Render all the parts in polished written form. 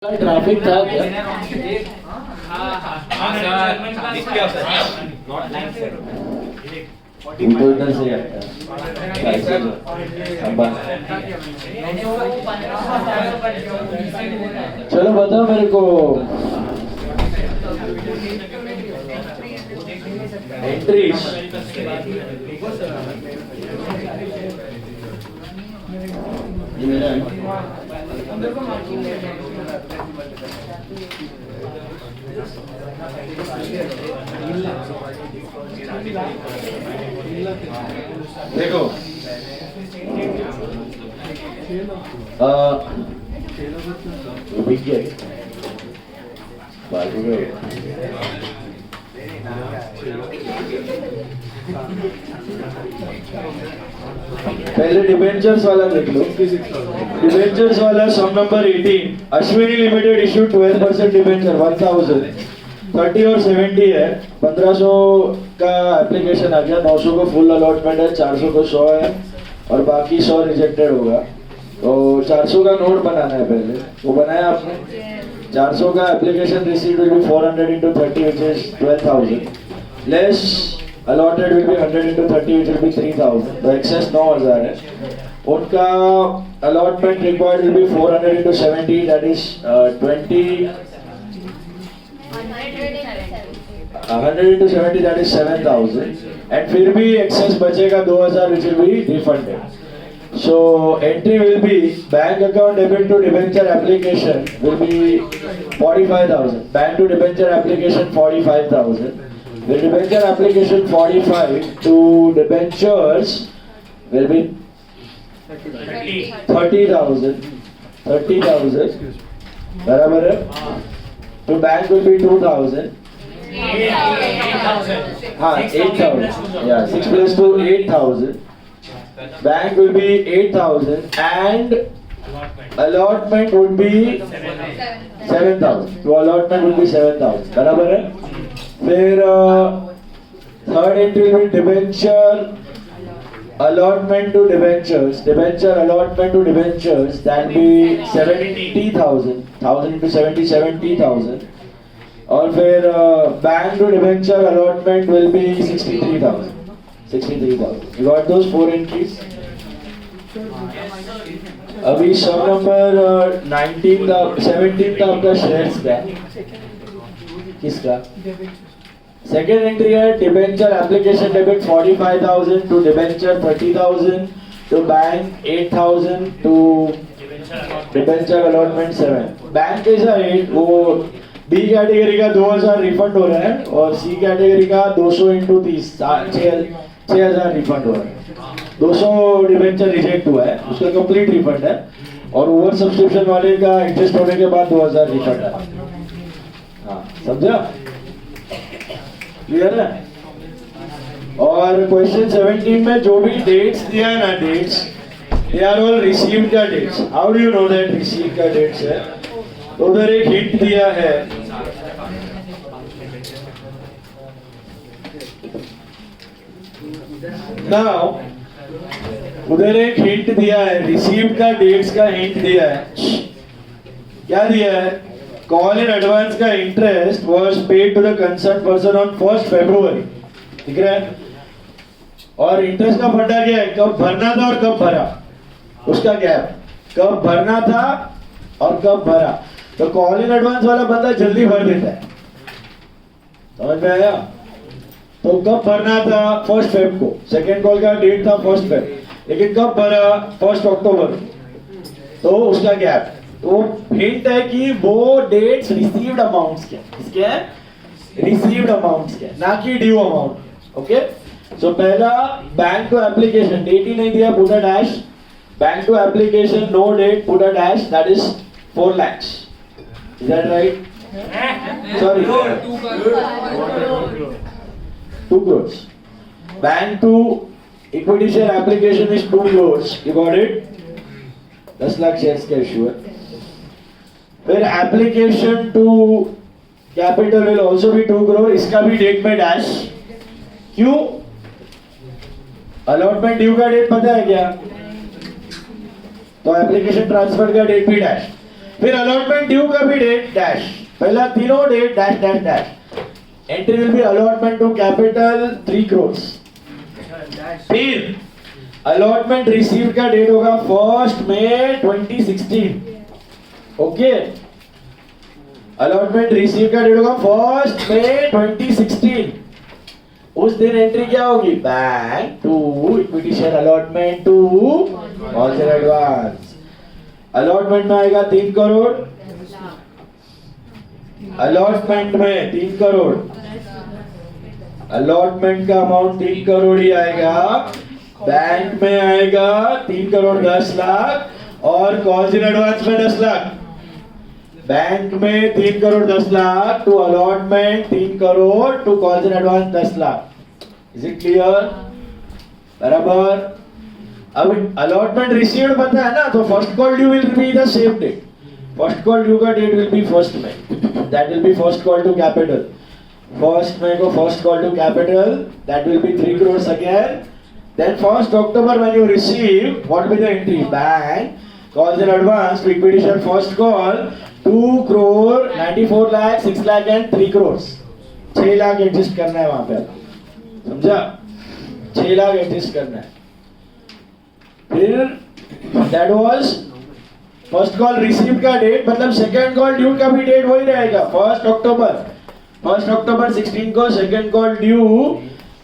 Traffic था क्या? तो इधर से आता चलो बताओ मेरे को एंट्रीज ये मेरा देखो विकेट पहले डिबेंचर्स वाला देख लो। डिबेंचर्स वाला sum number 18 Ashwini limited issue 12% debenture 1000 30 और 70 है। 1500 का एप्लीकेशन आ गया, 900 को फुल अलॉटमेंट है, 400 को 100 है और बाकी 100 रिजेक्टेड होगा। तो 400 का नोट बनाना है, पहले वो बनाया आपने। 400 का application received will be 400 into 30 which is 12,000 less allotted will be 100 into 30 which will be 3,000। तो excess 9,000 है। उनका allotment required will be 400 into 70 that is 100 into 70 that is 7,000 and फिर भी excess बचेगा 2,000 which will be refunded। So entry will be bank account debit to debenture application will be 45,000, bank to debenture application 45,000, the debenture application 45 to debentures will be 30,000 बराबर है। तो bank will be 2,000 हाँ 8,000 yeah 6 plus 2 8,000। Bank will be 8,000 and allotment would be 7,000। तो allotment would be 7,000 बराबर है। फिर third entry will be debenture allotment to debentures, debenture allotment to debentures that will be 70,000, 1,000 into 70 70,000 और फिर bank to debenture allotment will be 63,000। You got those 4 entries? अभी सब number 17 आपका shares का किसका? सेकेंड एंट्री है debenture application debit 45,000 to debenture 30,000 to bank 8,000 to debenture allotment 7। Bank कैसा है वो बी कैटेगरी का 2,000 रिफंड हो रहा है और सी कैटेगरी का 200 into 30 6,000 रिफंड हो रहा है। 200 डिबेंचर रिजेक्ट हुआ है, उसका कंप्लीट रिफंड है और ओवर सब्सक्रिप्शन वाले का एडजस्ट होने के बाद 2,000 रिफंड है। हाँ समझा? क्लियर है? और क्वेश्चन 17 में जो भी डेट्स दिया है ना, dates they are all received का dates. How do you know that receive का डेट्स है? तो उधर एक हिंट दिया है, नाउ उधर एक हिंट दिया है, रिसीव्ड का डेट्स का हिंट दिया है। क्या दिया है? कॉल इन एडवांस का interest was paid to the concern person on 1st February। ठीक है? और इंटरेस्ट का फंडा क्या है? कब भरना था और कब भरा, उसका गैप। कब भरना था और कब भरा। तो कॉल इन एडवांस वाला बंदा जल्दी भर देता है, समझ में आया? तो कब भरना था? 1st Feb को। सेकेंड कॉल का डेट था 1st Feb, लेकिन कब भरा? 1st October। तो उसका गैप। तो हिंट है कि वो डेट्स रिसीव्ड अमाउंट्स के, किसके हैं? रिसीव्ड अमाउंट्स के, ना कि ड्यू अमाउंट। ओके, सो पहला बैंक टू एप्लीकेशन, डेट ही नहीं दिया, put a dash. Bank to application no date, put a dash, that is 4 lakhs। Is that right? Sorry 2 crores। Bank to equity share application is 2 crores। You got it? 10 lakh shares का issue है। फिर application to capital will also be 2 crore, इसका भी date में dash. क्यों? Allotment due का date पता है क्या? तो एप्लीकेशन ट्रांसफर का डेट भी डैश। फिर अलॉटमेंट ड्यू का भी डेट डैश, पहला तीनों date dash dash dash. Entry will be allotment to capital 3 crores। फिर अलॉटमेंट रिसीव का डेट होगा 1 May 2016। ओके, अलॉटमेंट रिसीव का डेट होगा 1 May 2016। उस दिन एंट्री क्या होगी? Bank to equity share allotment to all advance. Allotment में आएगा 3 करोड़, अलॉटमेंट में 3 करोड़, अलॉटमेंट का अमाउंट 3 करोड़ ही आएगा। बैंक में आएगा 3 करोड़ 10 लाख और कॉल्स इन एडवांस में 10 लाख। बैंक में 3 crore 10 lakh to allotment 3 crore to calls in advance 10 lakh. Is it clear? बराबर। अब अलॉटमेंट रिसीव्ड पता है ना, तो first call due will be the same date. First call due का date will be 1 May, that will be first call to capital. 1 May को first call to capital, that will be 3 crores again. Then 1st October when you receive, what will be the entry? Bank calls in advance to equity share first call 2 crore 94 lakh 6 lakh and 3 crores। 6 lakh adjust करना है वहां पे, समझा? 6 lakh adjust करना है। फिर that was first call receive का date, मतलब सेकंड कॉल ड्यू का भी डेट वही रहेगा 1 October। 1 October 16 को second call due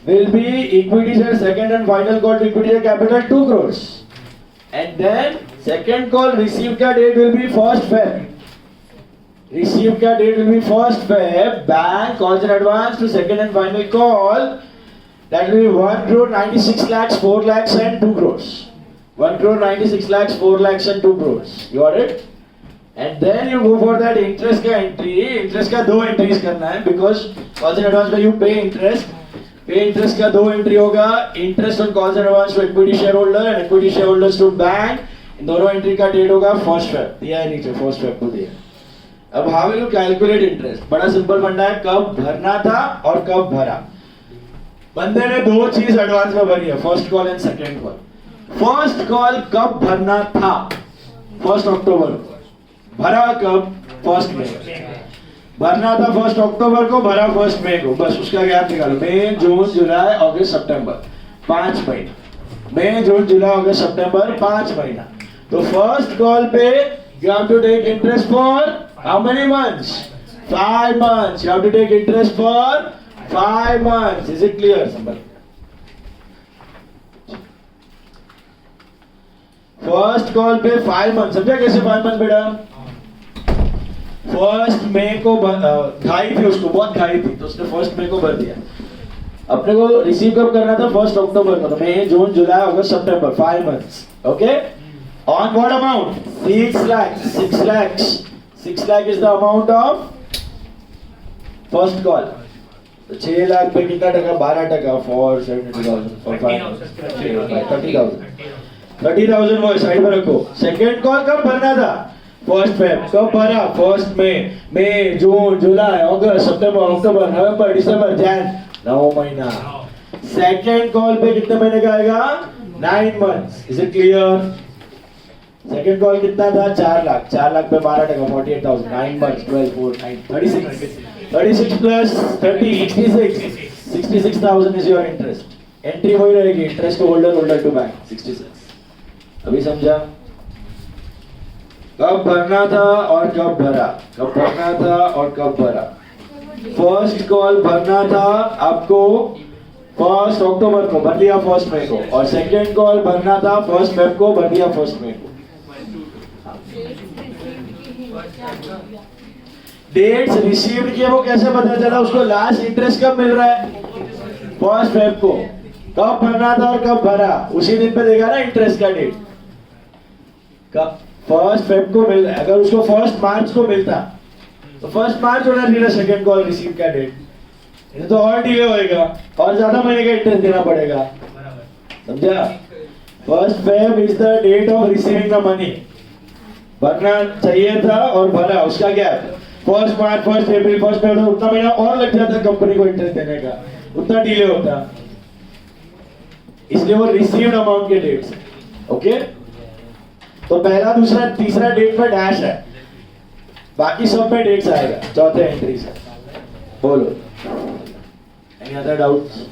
will be equity share second and final call to equity share capital 2 crores, and then second call receive का date will be 1st Feb। receive का date will be 1st Feb। bank calls in advance to second and final call, that will be 1 crore 96 lakhs 4 lakhs and 2 crores। 1 crore 96 lakhs 4 lakhs and 2 crores। You got it? And then you go for that interest का entry। interest का 2 entries करना है, because calls in advance में you pay interest। Pay interest का 2 entry होगा, interest on calls and advance to equity share holder and equity share holders to bank. इन दोनों entry का डेट होगा 1st Feb। दिया है नीचे 1st Feb को दिया। अब how will you calculate interest? बड़ा सिंपल फंडा है, कब भरना था और कब भरा। बंदे ने 2 चीज एडवांस में भरी है, first call and second call. First call कब भरना था? 1 October को। भरा कब? 1 May। भरना था 1 October को, भरा 1 May को। बस उसका गैप निकालो, मई जून जुलाई अगस्त सितंबर, 5 महीना। मई जून जुलाई अगस्त सितंबर 5 महीना। तो फर्स्ट कॉल पे you have to take interest for how many months? 5 months। you have to take interest for 5 months। is it clear? First call पे 5 months। समझा कैसे 5 months बेटा? 1 May को घाई थी, उसको बहुत घाई थी, तो उसने 1 May को भर दिया। अपने को रिसीव कब करना था? 1 October को। तो मई जून जुलाई अगस्त सितंबर 5 months। Okay, on what amount? 6 lakhs। 6 lakhs 6 lakh is the amount of first call. तो 6 लाख पे कितना टका? 12% फॉर 70,000 फॉर 30,000। 30,000 वो साइड में रखो। सेकंड कॉल कब भरना था? 1st Feb। कब भरा? 1 May। मई जून जुलाई अगस्त सितंबर अक्टूबर नवंबर दिसंबर जैन, 9 महीना। सेकंड कॉल पे कितने महीने का आएगा? 9 months। Is it clear? Second call कितना था? 4 लाख। 4 लाख पे 12% 48,000, 9 months 12 4 9 36 36 plus 30 66,000 is your interest। Entry वही रहेगी, interest to holder to bank 66। अभी समझा? कब भरना था और कब भरा? कब भरना था और कब भरा? फर्स्ट कॉल भरना था आपको 1 October को, भर दिया 1 May को। और सेकंड कॉल भरना था 1 Feb को, भर दिया 1 May को। डेट्स रिसीव्ड किए वो कैसे पता चला? उसको लास्ट इंटरेस्ट कब मिल रहा है? 1 Feb को। कब भरना था और कब भरा, उसी दिन पे देगा ना इंटरेस्ट का डेट। कब? 1 Feb को मिल रहा है। अगर उसको 1 March को मिलता तो 1 March होना चाहिए सेकंड कॉल रिसीव का डेट। ये तो और डिले होएगा और ज्यादा महीने का इंटरेस्ट देना पड़ेगा। समझा? 1 Feb is the date of receiving the money. भरना चाहिए था और भरा, उसका गैप 1 March 1 April 1 May, उतना महीना और लग जाता कंपनी को इंटरेस्ट देने का, उतना डिले होता। इसलिए वो रिसीव्ड अमाउंट के डेट से। ओके, तो पहला दूसरा तीसरा डेट पर डैश है। बाकी सब में डेट्स आएगा चौथे एंट्री से। बोलो, एनी अदर डाउट्स?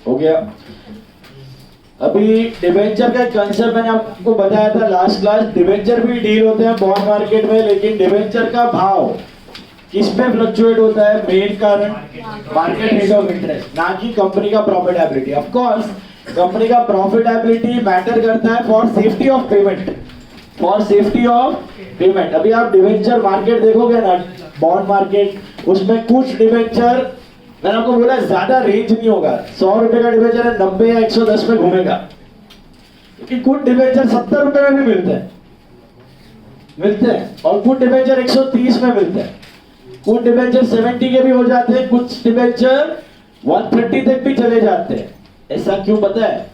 हो गया। अभी डिवेंचर का कंसेप्ट मैंने आपको बताया था लास्ट क्लास। डिवेंचर भी डील होते हैं बॉन्ड मार्केट में, लेकिन डिवेंचर का भाव किस पे फ्लक्चुएट होता है? मेन कारण मार्केट रेट ऑफ इंटरेस्ट, ना कि कंपनी का प्रॉफिटेबिलिटी। ऑफ कोर्स कंपनी का प्रॉफिटेबिलिटी मैटर करता है for safety of payment, for safety of payment. अभी आप डिवेंचर मार्केट देखोगे ना, बॉन्ड मार्केट, उसमें कुछ डिवेंचर, मैंने आपको बोला ज्यादा रेंज नहीं होगा। 100 रुपए का डिवेंचर है 90 या 110 में घूमेगा, लेकिन कुछ डिवेंचर 70 रुपए में भी मिलते हैं और कुछ डिवेंचर 130 में मिलते हैं, कुछ डिवेंचर 70 के भी हो जाते हैं, कुछ डिवेंचर 130 तक भी चले जाते हैं। ऐसा क्यों पता है?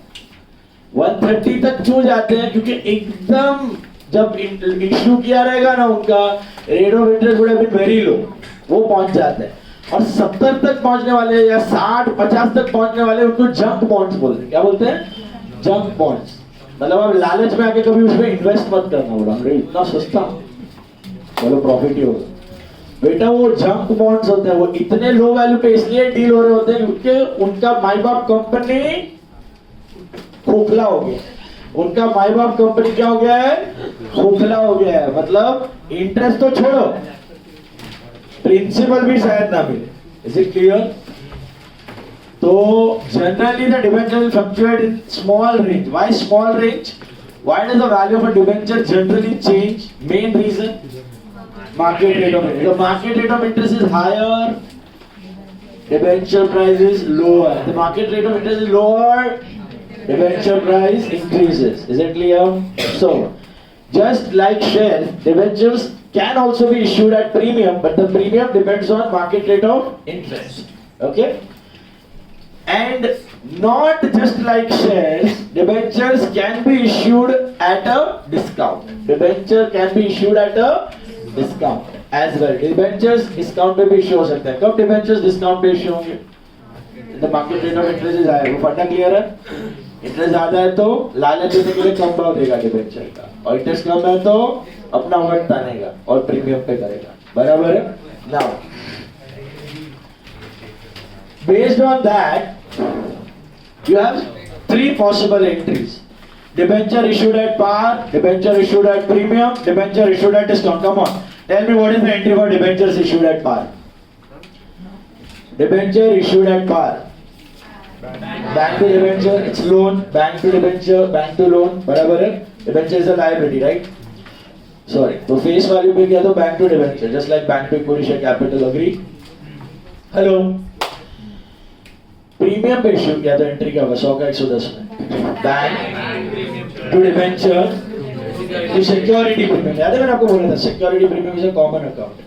130 तक क्यों जाते हैं? क्योंकि एकदम जब इश्यू किया रहेगा ना, उनका rate of interest would have been very low, वो पहुंच जाते हैं। और 70 तक पहुंचने वाले या 60-50 तक पहुंचने वाले, उनको जंक बॉन्ड्स बोलते हैं। क्या बोलते हैं? Junk bonds. मतलब आप लालच में आके कभी उसमें इन्वेस्ट मत करना, बोला अरे इतना सस्ता, बोलो प्रॉफिट ही होगा बेटा। वो जंक बॉन्ड्स होते हैं, वो इतने लो वैल्यू पे इसलिए डील हो रहे होते हैं क्योंकि उनका माई बाप कंपनी खोखला हो गया। उनका माई बाप कंपनी क्या हो गया है? खोखला हो गया है। मतलब इंटरेस्ट तो छोड़ो, प्रिंसिपल भी शायद ना मिले। Is it clear? तो generally the debenture will fluctuate in small range. Why small range? Why does the value of a debenture generally change? Main reason, market rate of interest. The market rate of interest is higher, debenture price is lower. The market rate of interest is lower, debenture price increases. Is it clear? So just like shares, debentures can also be issued at premium, but the premium depends on market rate of interest. Okay? And not just like shares, debentures can be issued at a discount. Debenture can be issued at a discount as well. Debentures discount पे भी issue हो सकता है। कब debentures discount पे issue होंगे? The market rate of interest is higher. वो फटा क्लियर है? इंटरेस्ट ज्यादा है तो लालच देने के लिए कम भाव देगा डिबेंचर का, और इंटरेस्ट कम है तो अपना वक्त तानेगा और प्रीमियम पे करेगा। बराबर है? Now based on that you have 3 possible entries: debenture issued at par, debenture issued at premium, debenture issued at discount. Come on, tell me what is the entry for debentures issued at par? Debenture issued at par, bank to debenture, it's loan, bank to debenture, bank to loan. बराबर है? debenture is a liability, right? Sorry, तो face value पे किया तो bank to debenture, just like bank to equity share capital. Agree? Hello? Premium पे issue किया तो entry क्या होगा? 100 का 110 में। Bank to debenture to security premium. याद है मैंने आपको बोला था security premium is a common account,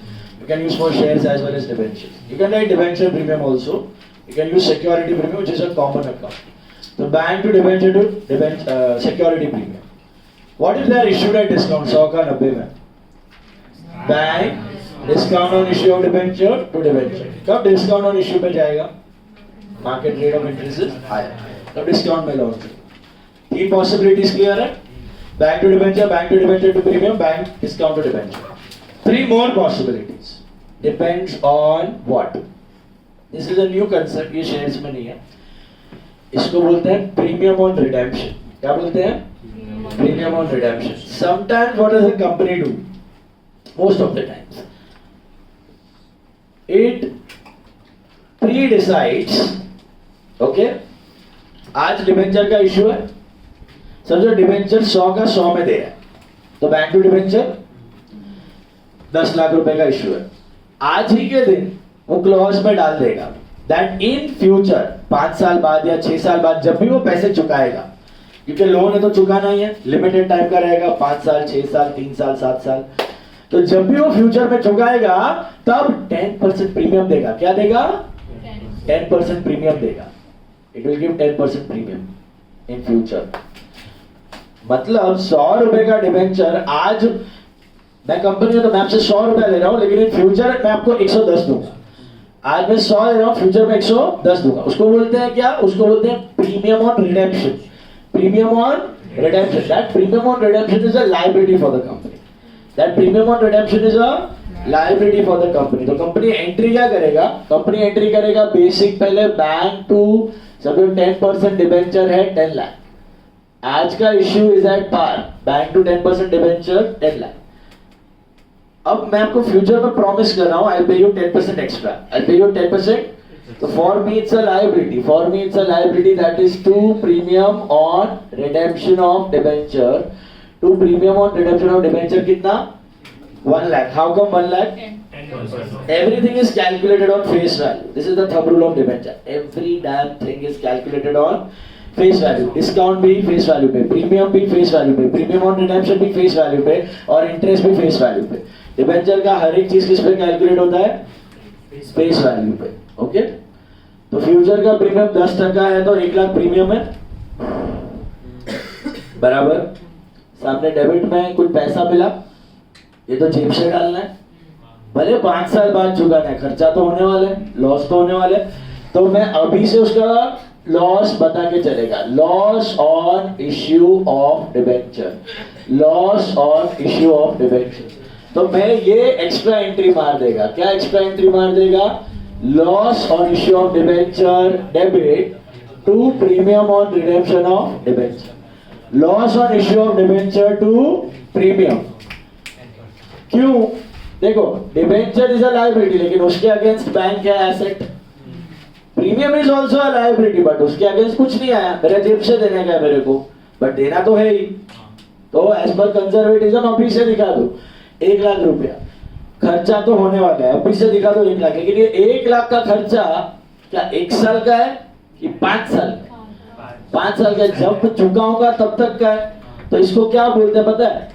you can use for shares as well as debenture. You can write debenture premium also, you can use security premium, which is a common account. So bank to debenture to security premium. What if they are issued at discount? 100 का 90 में। Bank discount on issue of debenture to debenture. कब discount on issue पे जाएगा? Market rate of interest is higher. तब discount में launch. 3 possibilities clear है? Bank to debenture, bank to debenture to premium, bank discount to debenture. 3 more possibilities. Depends on what? This is a new concept, ये shares में नहीं है। इसको बोलते हैं प्रीमियम ऑन रिडेम्पशन। क्या बोलते हैं? Premium on redemption. Sometimes what does a company do? Most of the times it pre-decides, okay, आज डिबेंचर का इशू है, समझो डिबेंचर 100 का 100 में दे रहा है, तो बैंक टू डिबेंचर 10 लाख रुपए का इशू है। आज ही के दिन वो क्लॉज में डाल देगा दैट इन फ्यूचर 5 साल बाद या 6 साल बाद जब भी वो पैसे चुकाएगा, क्योंकि लोन है तो चुकाना ही है, लिमिटेड टाइम का रहेगा, 5 साल 6 साल 3 साल 7 साल, तो जब भी वो फ्यूचर में चुकाएगा तब 10% प्रीमियम देगा। क्या देगा? 10% प्रीमियम देगा। It will give 10% premium in future. मतलब 100 रुपए का डिबेंचर आज मैं कंपनी तो मैं आपसे 100 रुपया ले रहा हूं, लेकिन इन फ्यूचर मैं आपको 110 दूंगा। आज मैं 100 ले रहा हूं, फ्यूचर में 110 दूंगा। उसको बोलते हैं क्या? उसको बोलते हैं premium on redemption. Premium on redemption, that premium on redemption is a liability for the company. That premium on redemption is a liability for the company. तो कंपनी एंट्री क्या करेगा, कंपनी एंट्री करेगा बेसिक पहले bank to समझो 10% debenture है 10 लाख, आज का issue is at par, bank to 10% debenture 10 lakh. अब मैं आपको फ्यूचर में प्रॉमिस कर रहा हूं आई will pay you 10% extra, I will pay you 10%। तो for me it's a liability, for me it's a liability that is to premium on redemption of debenture, to premium on redemption of debenture कितना 1 lakh। How come 1 lakh? Everything is calculated on face value. This is the thumb rule of debenture. Every damn thing is calculated on face value. Discount भी face value पे, premium भी face value पे, premium on redemption भी face value पे, और interest भी face value पे। Debenture का हर एक चीज किस पे कैलकुलेट होता है? फेस वैल्यू पे। ओके, तो फ्यूचर का प्रीमियम 10% है तो 1 लाख प्रीमियम है बराबर, सामने डेबिट में कुछ पैसा मिला, ये तो जेब से डालना है, भले 5 साल बाद चुकाना है, खर्चा तो होने वाला है, लॉस तो होने वाले, तो मैं अभी से उसका लॉस बता के चलेगा। Loss on issue of debenture, loss on issue of debenture. तो मैं ये एक्स्ट्रा एंट्री मार देगा, क्या एक्स्ट्रा एंट्री मार देगा? Loss on issue of debenture debit to premium on redemption of debenture, loss on issue of debenture to premium. क्यों? देखो डिबेंचर इज अ लायबिलिटी, लेकिन उसके अगेंस्ट बैंक है asset. Premium is also a liability, but उसके against कुछ नहीं आया, मेरे जेब से देने का है मेरे को, बट देना तो है ही। तो एज पर कंजर्वेटिज्म अभी से दिखा दो 1 लाख रुपया, खर्चा तो होने वाला है, अभी से दिखा दो 1 लाख। लेकिन ये 1 लाख का खर्चा क्या 1 साल का है कि 5 साल का? 5 साल का, जब चुकाऊंगा तब तक का है। तो इसको क्या बोलते हैं पता है?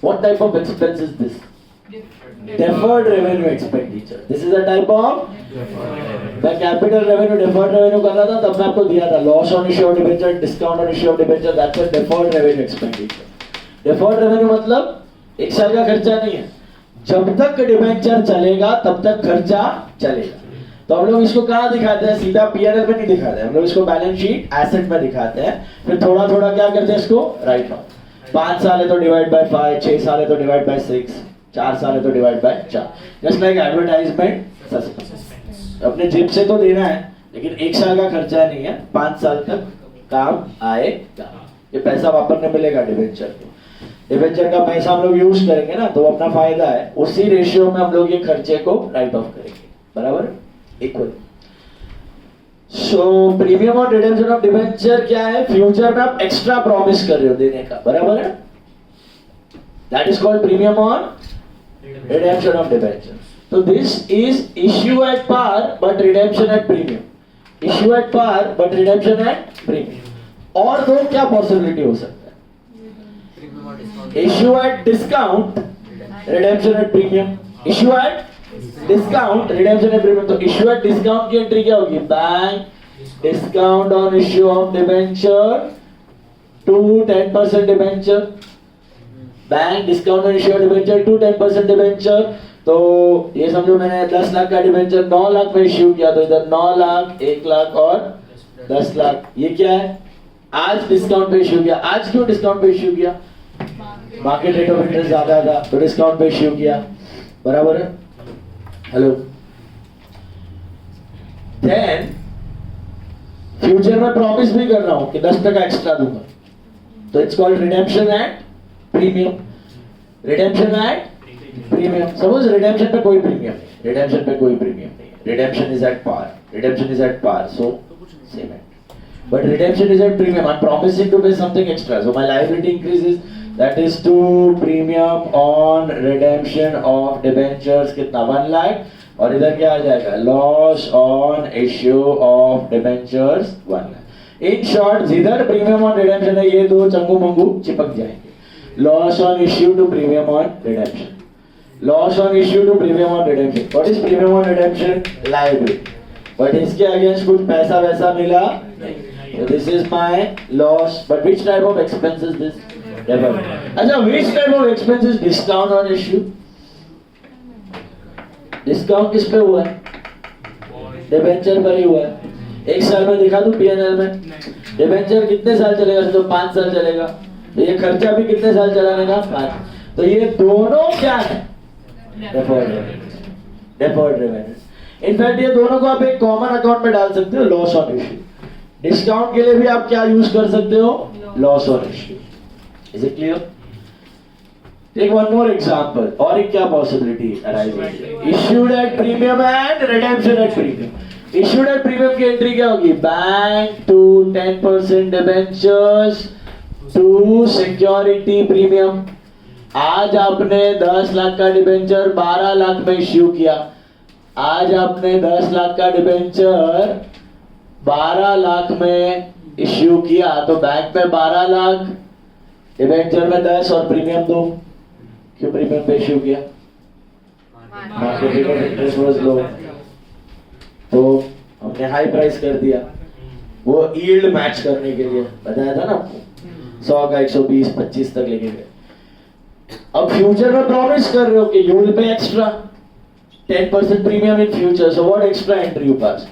What type of expense is this? Deferred revenue expenditure. This is a type of मैं कैपिटल रेवेन्यू डेफर्ड रेवेन्यू कर रहा था, तब मैं आपको दिया था loss on issue of debenture, discount on issue of debenture, that's a deferred revenue expenditure. Deferred revenue मतलब 1 साल का खर्चा नहीं है, जब तक डिबेंचर चलेगा तब तक खर्चा चलेगा। तो हम लोग इसको कहाँ दिखाते हैं? सीधा पीएनएल में नहीं दिखाते हैं, हम लोग इसको बैलेंस शीट एसेट में दिखाते हैं, फिर थोड़ा थोड़ा क्या करते हैं इसको राइट ऑफ। 5 साल है तो डिवाइड बाय 5, 6 साल है तो डिवाइड बाय 6, 4 साल है तो divide by 4। Just like advertisement suspense, अपने जेब से तो देना है, लेकिन 1 साल का खर्चा नहीं है, 5 साल तक काम आएगा, ये पैसा वापरने मिलेगा डिबेंचर को। डिबेंचर का पैसा हम लोग यूज करेंगे ना, तो अपना फायदा है, उसी रेशियो में हम लोग ये खर्चे को राइट ऑफ करेंगे बराबर, equal. So premium on redemption of debenture क्या है? फ्यूचर में आप एक्स्ट्रा प्रॉमिस कर रहे हो देने का, बराबर है, that is called premium on redemption of debenture. तो this is issue at par but redemption at premium, issue at par but redemption at premium. और दो क्या पॉसिबिलिटी हो सकता है? Issue at discount, redemption at premium, issue at discount, redemption at premium. तो issue at discount की entry क्या होगी? Bank discount on issue of debenture to 10% debenture, bank discount on issue of debenture to 10% debenture. तो ये समझो मैंने 10 लाख का debenture 9 lakh में इश्यू किया, तो इधर 9 लाख, 1 लाख और 10 लाख, ये क्या है? आज डिस्काउंट पे इश्यू किया। आज क्यों डिस्काउंट पे इश्यू किया? मार्केट रेट ऑफ इंटरेस्ट ज्यादा था तो डिस्काउंट पे इश्यू किया, बराबर है। हेलो, देन फ्यूचर में प्रॉमिस भी कर रहा हूं कि 10% एक्स्ट्रा दूंगा, तो it's called redemption at premium, redemption at premium. Suppose redemption पे कोई प्रीमियम नहीं, रिडेम्पशन पे कोई प्रीमियम नहीं, redemption is at par, redemption is at par, so same है, but redemption is at premium. I'm promising to pay something extra, so my liability increases, that is to premium on redemption of debentures कितना 1 लाख, और इधर क्या आ जाएगा? Loss on issue of debentures 1 lakh. In short जिधर premium on redemption है ये दो चंगू मंगू चिपक जाएंगे, loss on issue to premium on redemption, loss on issue to premium on redemption. What is premium on redemption? Liability, but इसके against कुछ पैसा वैसा मिला नहीं, so this is my loss. But which type of expense is this? Deferred. अच्छा, which type of expense is discount on issue? Discount किस पे हुआ है? डिबेंचर पर ही हुआ है। 1 साल में दिखा दूं पीएनएल में, डिबेंचर कितने साल चलेगा? तो 5 साल चलेगा, तो ये खर्चा भी कितने साल चलाने का? 5। तो ये दोनों क्या है? Deferred revenue. इनफैक्ट ये दोनों को आप एक कॉमन अकाउंट में डाल सकते हो, लॉस ऑन इश्यू। डिस्काउंट के लिए भी आप क्या यूज कर सकते हो? Loss on issue. Is it clear? Take one more example. और एक क्या पॉसिबिलिटी अराइज होती है? Issued at premium and redemption at premium. Issued at premium की एंट्री क्या होगी? Bank to 10% debentures to security premium. आज आपने 10 लाख का डिबेंचर 12 लाख में इश्यू किया। आज आपने 10 लाख का डिबेंचर 12 लाख में इश्यू किया, तो बैंक में 12 लाख, डिबेंचर में 10 और प्रीमियम 2। क्यों प्रीमियम पे इश्यू किया? मार्केट इंटरेस्ट वाज लो, तो हमने हाई प्राइस कर दिया, वो यील्ड मैच करने के लिए। बताया था ना आपको, 100 का 120 25 तक लेके गए। अब फ्यूचर में प्रॉमिस कर रहे हो कि you will pay extra 10% premium in future, so what extra entry you pass?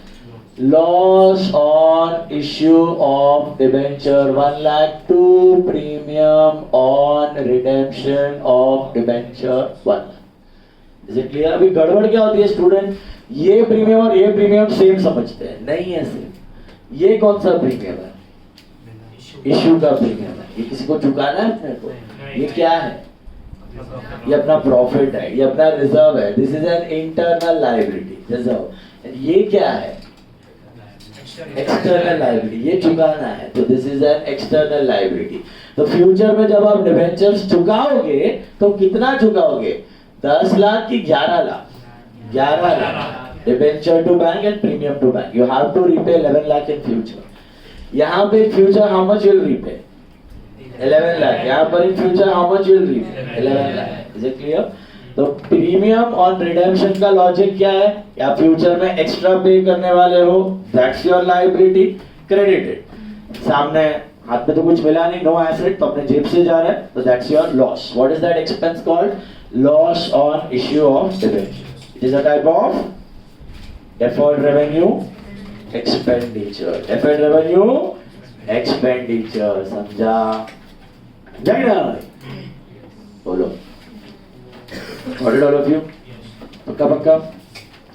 Loss on issue of debenture 1 lakh to premium on redemption of debenture 1 lakh. Is it clear? अभी गड़बड़ क्या होती है स्टूडेंट? ये प्रीमियम और ये premium same समझते हैं, नहीं है सेम। ये कौन सा प्रीमियम है? इश्यू का प्रीमियम है। ये किसी को चुकाना है अपने को? ये क्या है? ये अपना प्रॉफिट है, ये अपना रिजर्व है। This is an internal liability, reserve. ये क्या है? एक्सटर्नल लायबिलिटी, ये चुकाना है, तो this is an external liability. तो फ्यूचर में जब आप डिबेंचर्स चुकाओगे तो कितना चुकाओगे? 10 लाख की 11 lakh? 11 lakh debenture to bank and premium to bank. You have to repay 11 lakh in future. यहाँ पे future how much will repay? 11 lakh. यहाँ पर in future how much will repay? 11 lakh. Is it clear? तो प्रीमियम ऑन रिडेम्पशन का लॉजिक क्या है? या future में एक्स्ट्रा पे करने वाले हो, दैट्स योर लायबिलिटी, क्रेडिटेड। सामने हाथ में तो कुछ मिला नहीं, नो एसेट, तो अपने जेब से जा रहा है, तो that's your loss. What is that expense called? Loss on issue of debenture. It is a type of deferred revenue expenditure. Deferred revenue expenditure, समझा? जाएगा? बोलो। Got it all of you? पक्का?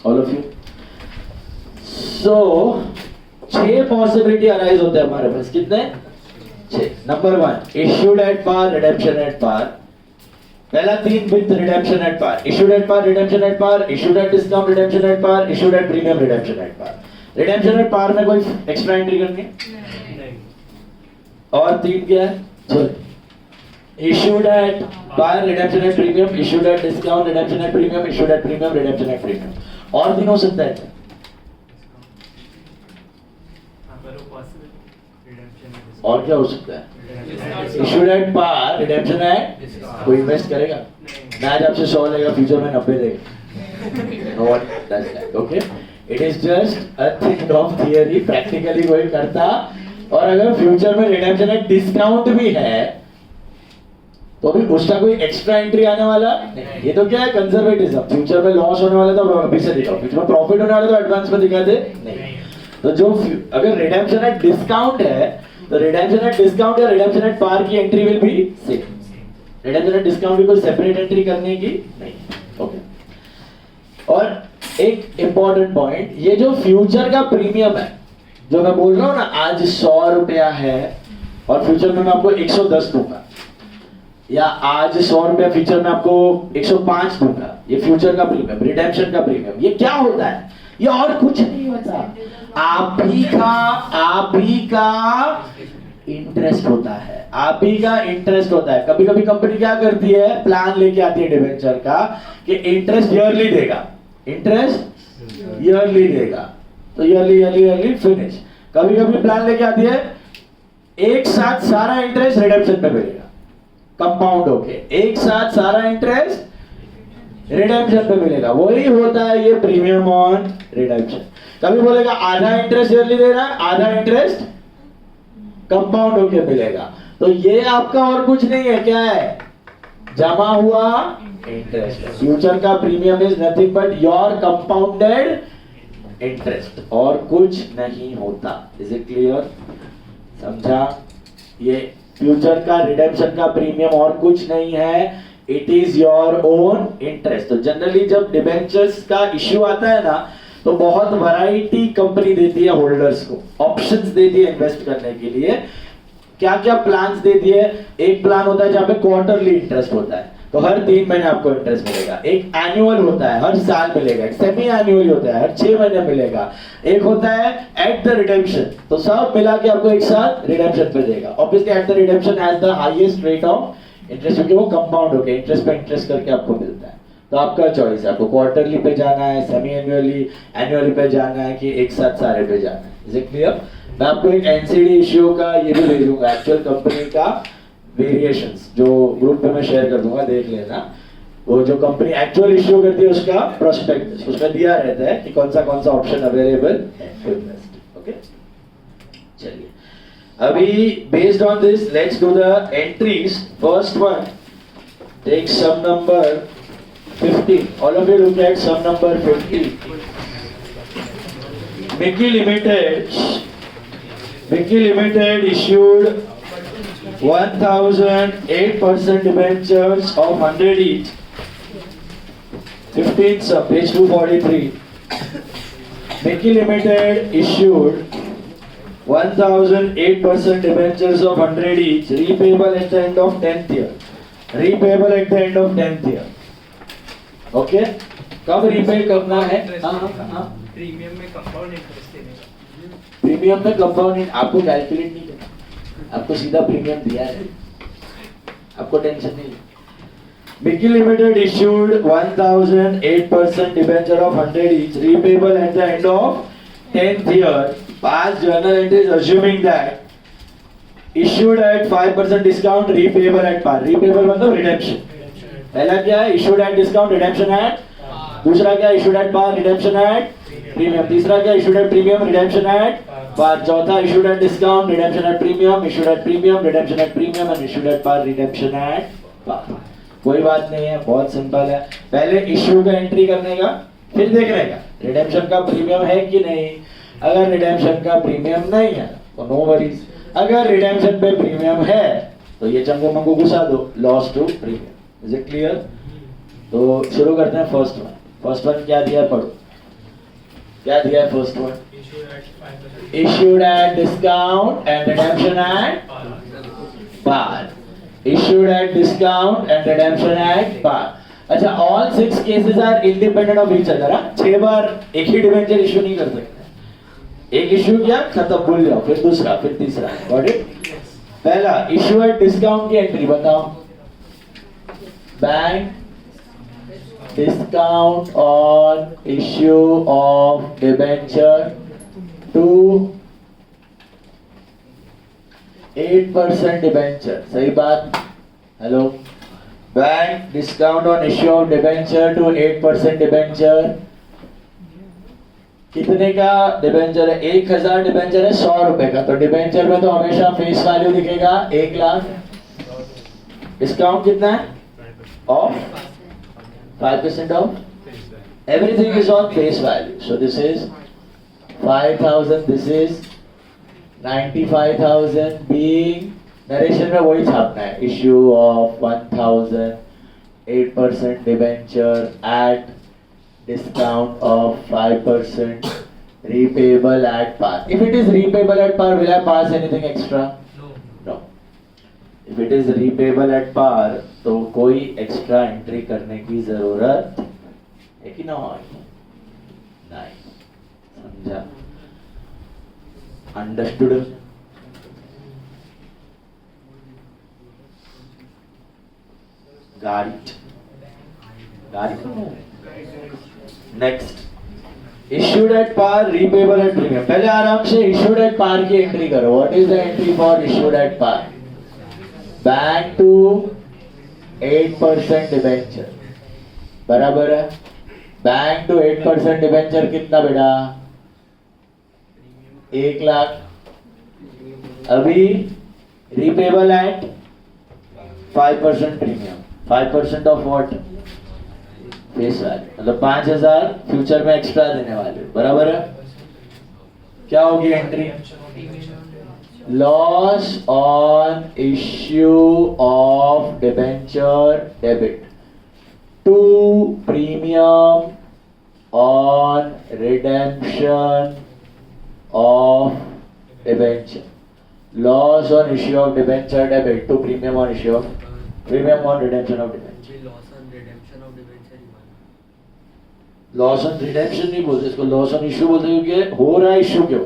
All of you? So 6 possibility arise होते हैं हमारे पास। कितने? 6। Number 1, issued at par, redemption at par. पहला 3 with redemption at par. Issued at par, redemption at par, issued at discount, redemption at par, issued at premium, redemption at par. Redemption at par में कोई extra entry करनी है? नहीं। और 3 क्या है? चलो, issued at par, redemption at premium, issued at discount, redemption at premium, issued at premium, redemption at premium. और दिन हो सकता है? और क्या हो सकता है? issued at par, redemption at, कोई इन्वेस्ट करेगा? मैं आज आपसे 100 लेगा, फ्यूचर में 90 देगा। No one does that, okay? It is just a thing of theory, practically कोई करता। और अगर फ्यूचर में redemption at discount भी है, तो अभी उसका कोई एक्स्ट्रा एंट्री आने वाला नहीं। ये तो क्या है? कंजर्वेटिज्म। फ्यूचर में लॉस होने वाला तो अभी से दिखाओ, फ्यूचर में प्रॉफिट होने वाला तो एडवांस में दिखा दे नहीं। तो जो अगर रिडेम्पशन एट डिस्काउंट है, तो रिडेम्पशन एट डिस्काउंट या रिडेम्पशन एट पार की entry will B same. Redemption eight discount की कोई सेपरेट एंट्री करने की नहीं। ओके। और एक इंपॉर्टेंट पॉइंट, ये जो फ्यूचर का प्रीमियम है, जो मैं बोल रहा हूँ ना, आज 100 रुपया है और फ्यूचर में मैं आपको 110 दूंगा, या आज 100 रुपया फ्यूचर में आपको 105 दूंगा, ये फ्यूचर का प्रीमियम, रिडेम्पशन का प्रीमियम। ये क्या होता है? ये और कुछ नहीं होता, आप ही का इंटरेस्ट होता है। आप ही का इंटरेस्ट होता है। कभी कभी कंपनी क्या करती है? प्लान लेके आती है डिबेंचर का कि इंटरेस्ट ईयरली देगा, इंटरेस्ट ईयरली देगा, तो ईयरली फिनिश। कभी कभी प्लान लेके आती है एक साथ सारा इंटरेस्ट रिडेम्पशन पे मिलेगा, कंपाउंड होके एक साथ सारा इंटरेस्ट रिडेम्पशन पे मिलेगा। वही होता है ये प्रीमियम ऑन रिडेम्पशन। कभी बोलेगा आधा इंटरेस्ट ईयरली दे रहा है, आधा इंटरेस्ट कंपाउंड होके मिलेगा। तो ये आपका और कुछ नहीं है, क्या है? जमा हुआ इंटरेस्ट। फ्यूचर का premium is nothing but your compounded interest, और कुछ नहीं होता। Is it clear? समझा? ये फ्यूचर का रिडेम्पशन का प्रीमियम और कुछ नहीं है, it is your own interest. तो जनरली जब डिबेंचर्स का इश्यू आता है ना, तो बहुत वैरायटी कंपनी देती है होल्डर्स को, ऑप्शंस देती है इन्वेस्ट करने के लिए। क्या क्या प्लान्स देती है? एक प्लान होता है जहाँ पे क्वार्टरली इंटरेस्ट होता है, तो हर 3 महीने आपको इंटरेस्ट मिलेगा। एक एनुअल होता है, हर साल मिलेगा। एक सेमी एनुअल होता है, हर 6 महीने मिलेगा। एक होता है एट द रिडेम्पशन, तो सब मिला के आपको एक साथ रिडेम्पशन पे देगा। Obviously at the redemption has the highest rate of interest, क्योंकि वो कंपाउंड होके इंटरेस्ट पे इंटरेस्ट करके आपको मिलता है। तो आपका चॉइस है, आपको क्वार्टरली पे जाना है, सेमी एनुअली, एनुअली पे जाना है, कि एक साथ सारे पे जाना है। Is it clear? मैं आपको एक एनसीडी इश्यू का ये भी दे दूंगा, एक्चुअल कंपनी का वेरिएशंस, जो ग्रुप पे मैं शेयर कर दूंगा, देख लेना। वो जो कंपनी एक्चुअल इश्यू करती है उसका प्रोस्पेक्टस, उसमें दिया रहता है कि कौन सा ऑप्शन अवेलेबल है टू इन्वेस्ट। ओके, चलिए अभी based on this let's do the entries. First one, take some number 50. All of you look at sum number 50. Mickey Limited issued 1,008% debentures of 100 each. 15th sum, page 243. Mickey Limited issued 1,008% debentures of 100 each, repayable at the end of 10th year. Repayable at the end of 10th year. Okay, कब repay करना है? Premium में compound interest देने का। Premium में compound आपको calculate नहीं करना, आपको सीधा प्रीमियम दिया है, आपको टेंशन नहीं। Mickey Limited issued 1,008% debenture of 100 each, repayable at the end of 10th year. Past journal entries assuming that issued at 5% discount, repayable at par. Repayable मतलब redemption। पहला क्या है? Issued at discount, redemption at. दूसरा क्या है? Issued at par, redemption at premium. तीसरा क्या है? Issued at premium, redemption at par. चौथा issued at discount, redemption at premium, issued at premium, redemption at premium and issued at par, redemption at par. कोई बात नहीं है, बहुत simple है। पहले इश्यू का एंट्री करने का, फिर देखने का रिडेम्पशन का प्रीमियम है कि नहीं। अगर रिडेम्पशन का प्रीमियम नहीं है तो नो वरीज। अगर रिडेम्पशन पे प्रीमियम है तो ये चंगो मंगो घुसा दो, loss to premium. Is it clear? तो शुरू करते हैं फर्स्ट वन। फर्स्ट वन क्या दिया है? पढ़ो क्या दिया है first one? Issued at discount and redemption at par. Issued at discount and redemption at par. अच्छा, all 6 cases are independent of each other. 6 बार एक ही डिबेंचर इश्यू नहीं कर सकते। एक इश्यू किया, खत्म, भूल जाओ, फिर दूसरा, फिर तीसरा। Got it? पहला इश्यू एट डिस्काउंट की एंट्री बताओ। Bank discount on issue of debenture to 8% debenture। सही बात? Hello, bank discount on issue of debenture to 8% debenture. कितने का डिबेंचर है? 1000 डिबेंचर है 100 रुपए का, तो डिबेंचर में तो हमेशा फेस वैल्यू दिखेगा 1 लाख। डिस्काउंट कितना है? Of 5% off. Everything is on face value. So this is 5,000. This is 95,000. Being narration में वही छापना है। Issue of 1,000, 8% debenture at discount of 5%, repayable at par. If it is repayable at par, will I pass anything extra? No. If it is repayable at par, तो कोई extra entry करने की जरूरत है कि नहीं? समझा? अंडरस्टूड? गाड़ी next, issued at par, repayable at premium. पहले आराम से इश्यूड एट पार की एंट्री करो। What is the entry for issued at par? Bank to 8% debenture, बराबर है। बैंक टू 8% डिबेंचर कितना बेटा? 1 लाख। अभी repayable at 5% premium. 5% of what? Face value, मतलब 5000 फ्यूचर में एक्स्ट्रा देने वाले, बराबर है। क्या होगी entry? Loss on issue of debenture debit to premium on redemption of debenture. Loss on issue of debenture debit to premium on issue of premium on redemption of debenture. Loss on redemption of debenture ही माना. Loss on redemption नहीं बोलते इसको, loss on issue बोलते हैं क्योंकि हो रहा है इश्यू क्यों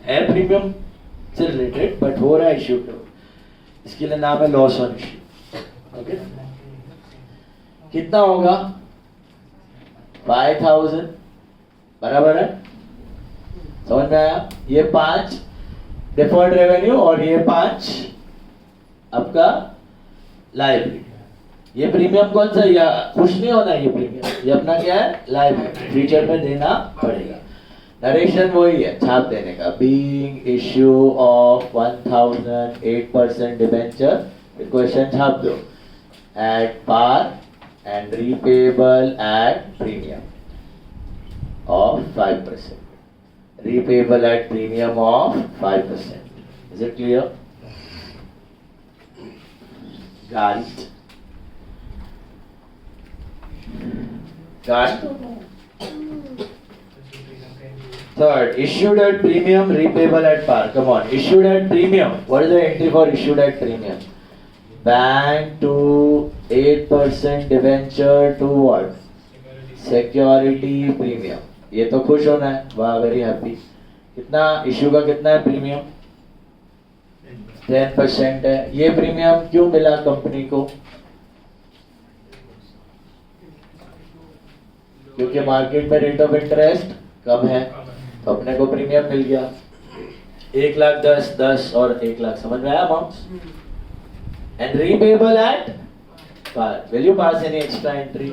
है प्रीमियम से रिलेटेड बट हो रहा है इश्यू क्यों, इसके लिए नाम है लॉस ऑन इश्यू. ओके, कितना होगा 5000 बराबर है, समझ में आया. ये 5 डिफर्ड रेवेन्यू और ये 5 आपका लायबिलिटी. ये प्रीमियम कौन सा, या खुश नहीं होना, ये प्रीमियम ये अपना क्या है लायबिलिटी, फ्यूचर में देना पड़ेगा. नरेशन वही है छाप देने का. Being issue of 1000 8% debenture, question छाप दो at par and repayable at premium of 5%. Repayable at premium of 5%. Is it clear? Got it? Got it? Third, issued at premium, repayable at par. Come on, issued at premium. What is the entry for issued at premium? Bank to 8% debenture to what? Security premium. ये तो खुश होना है, वाह very happy. कितना issue का कितना है प्रीमियम 10% है. ये प्रीमियम क्यों मिला कंपनी को, क्योंकि मार्केट में रेट ऑफ इंटरेस्ट कम है तो अपने को प्रीमियम मिल गया. 1,10,000 10 और 1,00,000, समझ में आया amounts. And repayable at par. Will you pass any extra entry?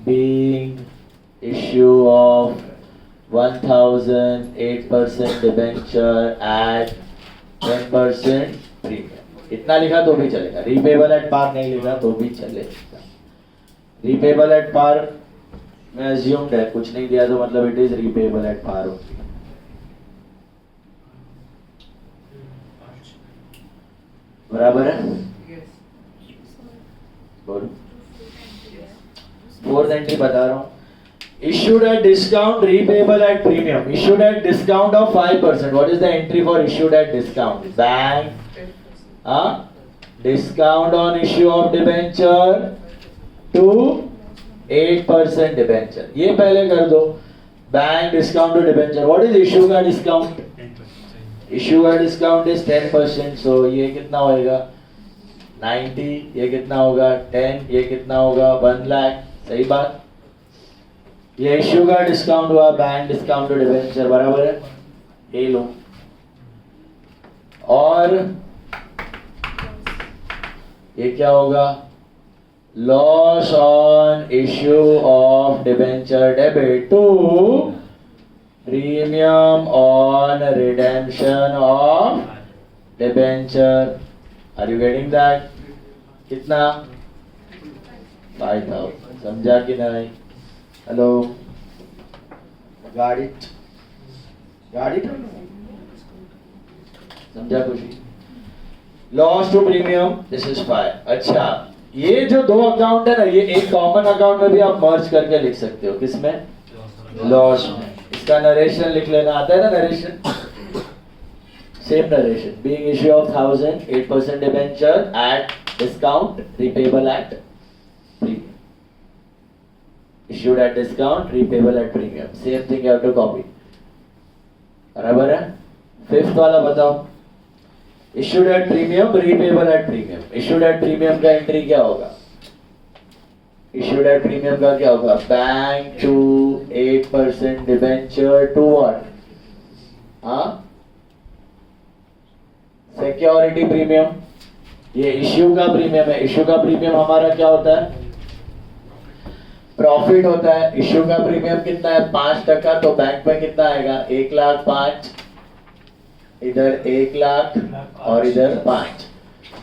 Being issue of 1000 8% debenture at 10% premium. इतना लिखा तो भी चलेगा. रीपेबल एट पार नहीं लिखा तो भी चलेगा. रीपेबल एट पार में अज्यूम्ड है, कुछ नहीं दिया तो मतलब it is repayable at par होगी. बराबर है, बोलो. फोर्थ एंट्री बता रहा हूं. Issued at discount, repayable at premium. Issued at discount of 5%. What is the entry for issued at discount? Bank, discount on issue of debenture to 8% debenture. ये पहले कर दो. Bank discount to debenture. What is issue का discount? Issue का discount is 10%. So ये कितना होएगा 90. ये कितना होगा 10. ये कितना होगा 1 लाख. सही बात. ये इश्यू का डिस्काउंट हुआ, बैंक डिस्काउंट टू डिबेंचर बराबर है. ये लो. और ये क्या होगा, loss on issue of debenture debit to premium on redemption of debenture. Are you getting that? कितना 5000. समझा कि नहीं? हेलो, गाड़ी गाड़ी समझा Khushi? Loss to premium, this is 5. अच्छा, ये जो दो अकाउंट है ना, ये एक कॉमन अकाउंट में भी आप मर्ज करके लिख सकते हो. किसमें? लॉस में. इसका नरेशन लिख लेना आता है ना, narration same narration. Being issue of 1000 8% debenture at discount, repayable at premium. Issued at discount, repayable at premium. Same thing you have to copy. बराबर है. फिफ्थ वाला बताओ. Issued at premium, repayable at premium. Issued at premium का entry क्या होगा? Issued at premium का क्या होगा? Bank to 8% debenture to what? हाँ? Security premium. ये इश्यू का प्रीमियम है. इश्यू का प्रीमियम हमारा क्या होता है? प्रॉफिट होता है. इश्यू का प्रीमियम कितना है 5%. तो बैंक में कितना आएगा 1,05,000. इधर 1,00,000 और इधर 5.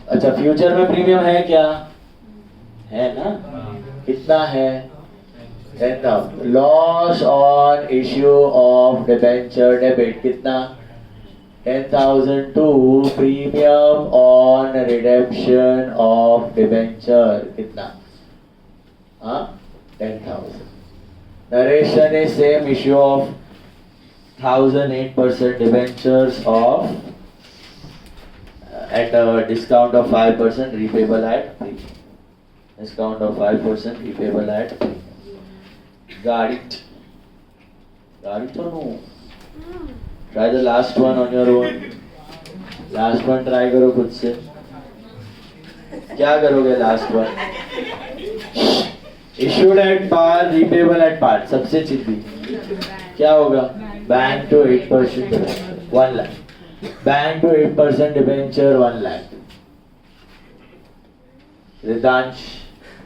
अच्छा, फ्यूचर में प्रीमियम है क्या? है ना. कितना है? 10,000. Loss on issue of debenture debit कितना? 10,000 to premium on redemption of debenture. कितना? हाँ, 10,000. Narration is same issue of 1,008% debentures of at a discount of 5% repayable at premium. Discount of 5% repayable at premium. Got it? Got it or no? Try the last one on your own. Last one try करो खुद से. क्या करोगे last one? Issued at par, repayable at par. सबसे चिंदी. क्या होगा? Bank to 8% debenture, 1 lakh. Bank to 8% debenture, 1 lakh. Ritansh,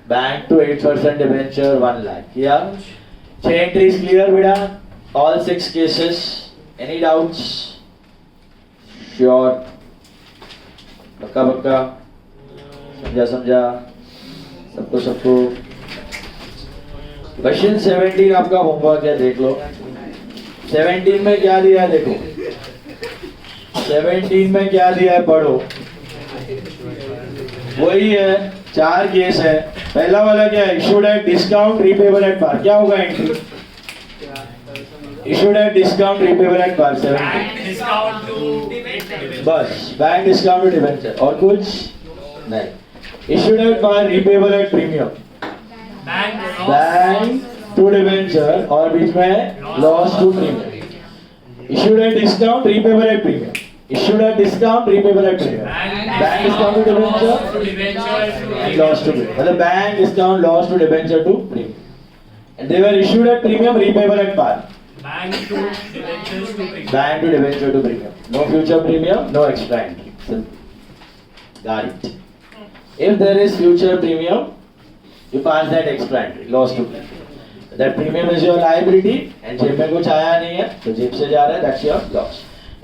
bank to 8% debenture, 1 lakh. Yeah? Chain entry is clear, beta? All 6 cases. Any doubts? Sure. पक्का पक्का. समझा समझा. सबको. Question 17 आपका homework है, देख लो. 17 में क्या दिया है देखो. 17 में क्या दिया है पढ़ो. वही है, 4 केस है. पहला वाला क्या है? Issued at discount repayable at par. क्या होगा entry? Issued at discount repayable at par. 17 बस. Bank discount to debenture. और कुछ नहीं. Issued at par repayable at premium. Bank to debenture और बीच में loss to premium. Issued at discount repayable at premium. Issued at discount, repayable at premium. Bank discount to debenture, loss to premium. मतलब bank discount, loss to debenture to premium. And they were issued at premium, repayable at par. Bank to debenture to premium. No future premium, no extra entry. Simple. Got it. If there is future premium, you pass that extra entry, loss to premium. That premium is your liability, and जेब में कुछ आया नहीं है, तो जेब से जा रहा है, that's your loss.